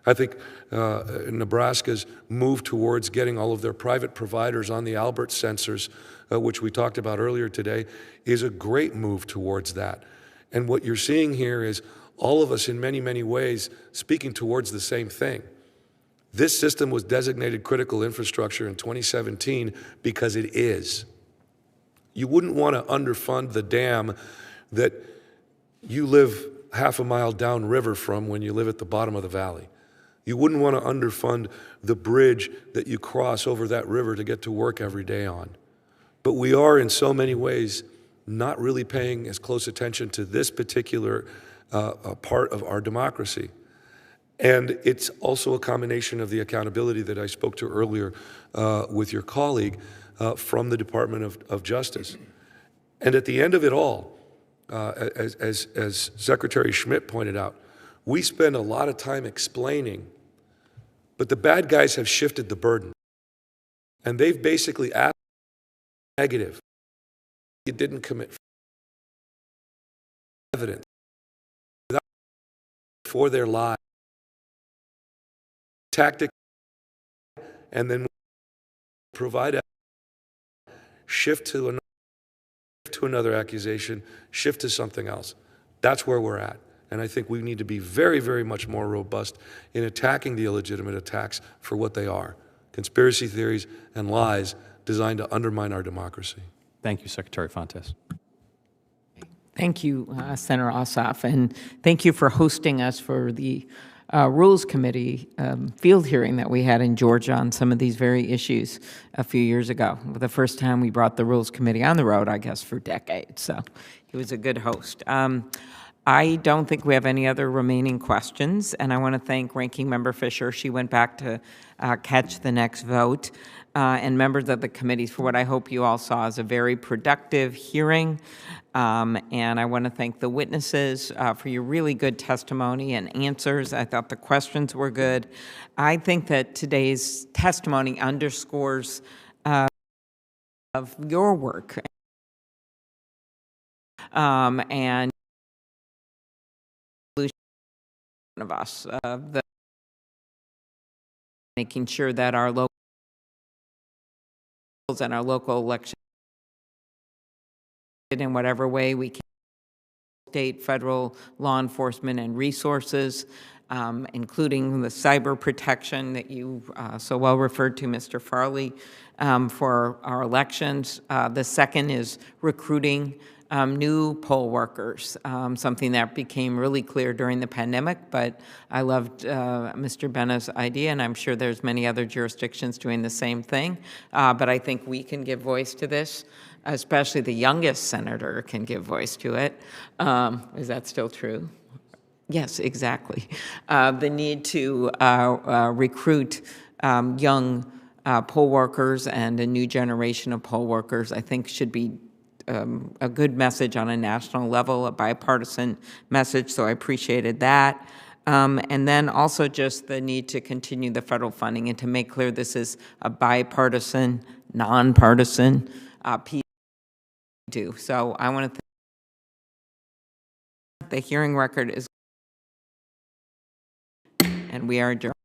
I think Nebraska's move towards getting all of their private providers on the Albert sensors, which we talked about earlier today, is a great move towards that. And what you're seeing here is all of us in many, many ways speaking towards the same thing. This system was designated critical infrastructure in 2017 because it is. You wouldn't want to underfund the dam that you live half a mile downriver from when you live at the bottom of the valley. You wouldn't want to underfund the bridge that you cross over that river to get to work every day on. But we are, in so many ways, not really paying as close attention to this particular part of our democracy. And it's also a combination of the accountability that I spoke to earlier with your colleague from the Department of Justice. And at the end of it all, as Secretary Schmidt pointed out, we spend a lot of time explaining, but the bad guys have shifted the burden. And they've basically asked negative. You didn't commit evidence for their lives. Tactic, and then provide shift to another accusation, shift to something else. That's where we're at. And I think we need to be very, very much more robust in attacking the illegitimate attacks for what they are, conspiracy theories and lies designed to undermine our democracy. Thank you, Secretary Fontes. Thank you, Senator Ossoff, and thank you for hosting us for the Rules Committee field hearing that we had in Georgia on some of these very issues a few years ago. The first time we brought the Rules Committee on the road, I guess, for decades, so he was a good host. I don't think we have any other remaining questions, and I want to thank Ranking Member Fisher. She went back to catch the next vote, and members of the committees for what I hope you all saw as a very productive hearing. And I want to thank the witnesses for your really good testimony and answers. I thought the questions were good. I think that today's testimony underscores of your work and of us, making sure that our local and our local elections in whatever way we can, state, federal law enforcement and resources, including the cyber protection that you so well referred to, Mr. Farley, for our elections. The second is recruiting new poll workers, something that became really clear during the pandemic, but I loved Mr. Bena's idea, and I'm sure there's many other jurisdictions doing the same thing, but I think we can give voice to this, especially the youngest senator can give voice to it. Is that still true? Yes, exactly. The need to recruit young poll workers and a new generation of poll workers, I think should be a good message on a national level, a bipartisan message, so I appreciated that. And then also just the need to continue the federal funding and to make clear this is a bipartisan, nonpartisan piece to do. So I want to thank the hearing record is, and we are adjourned.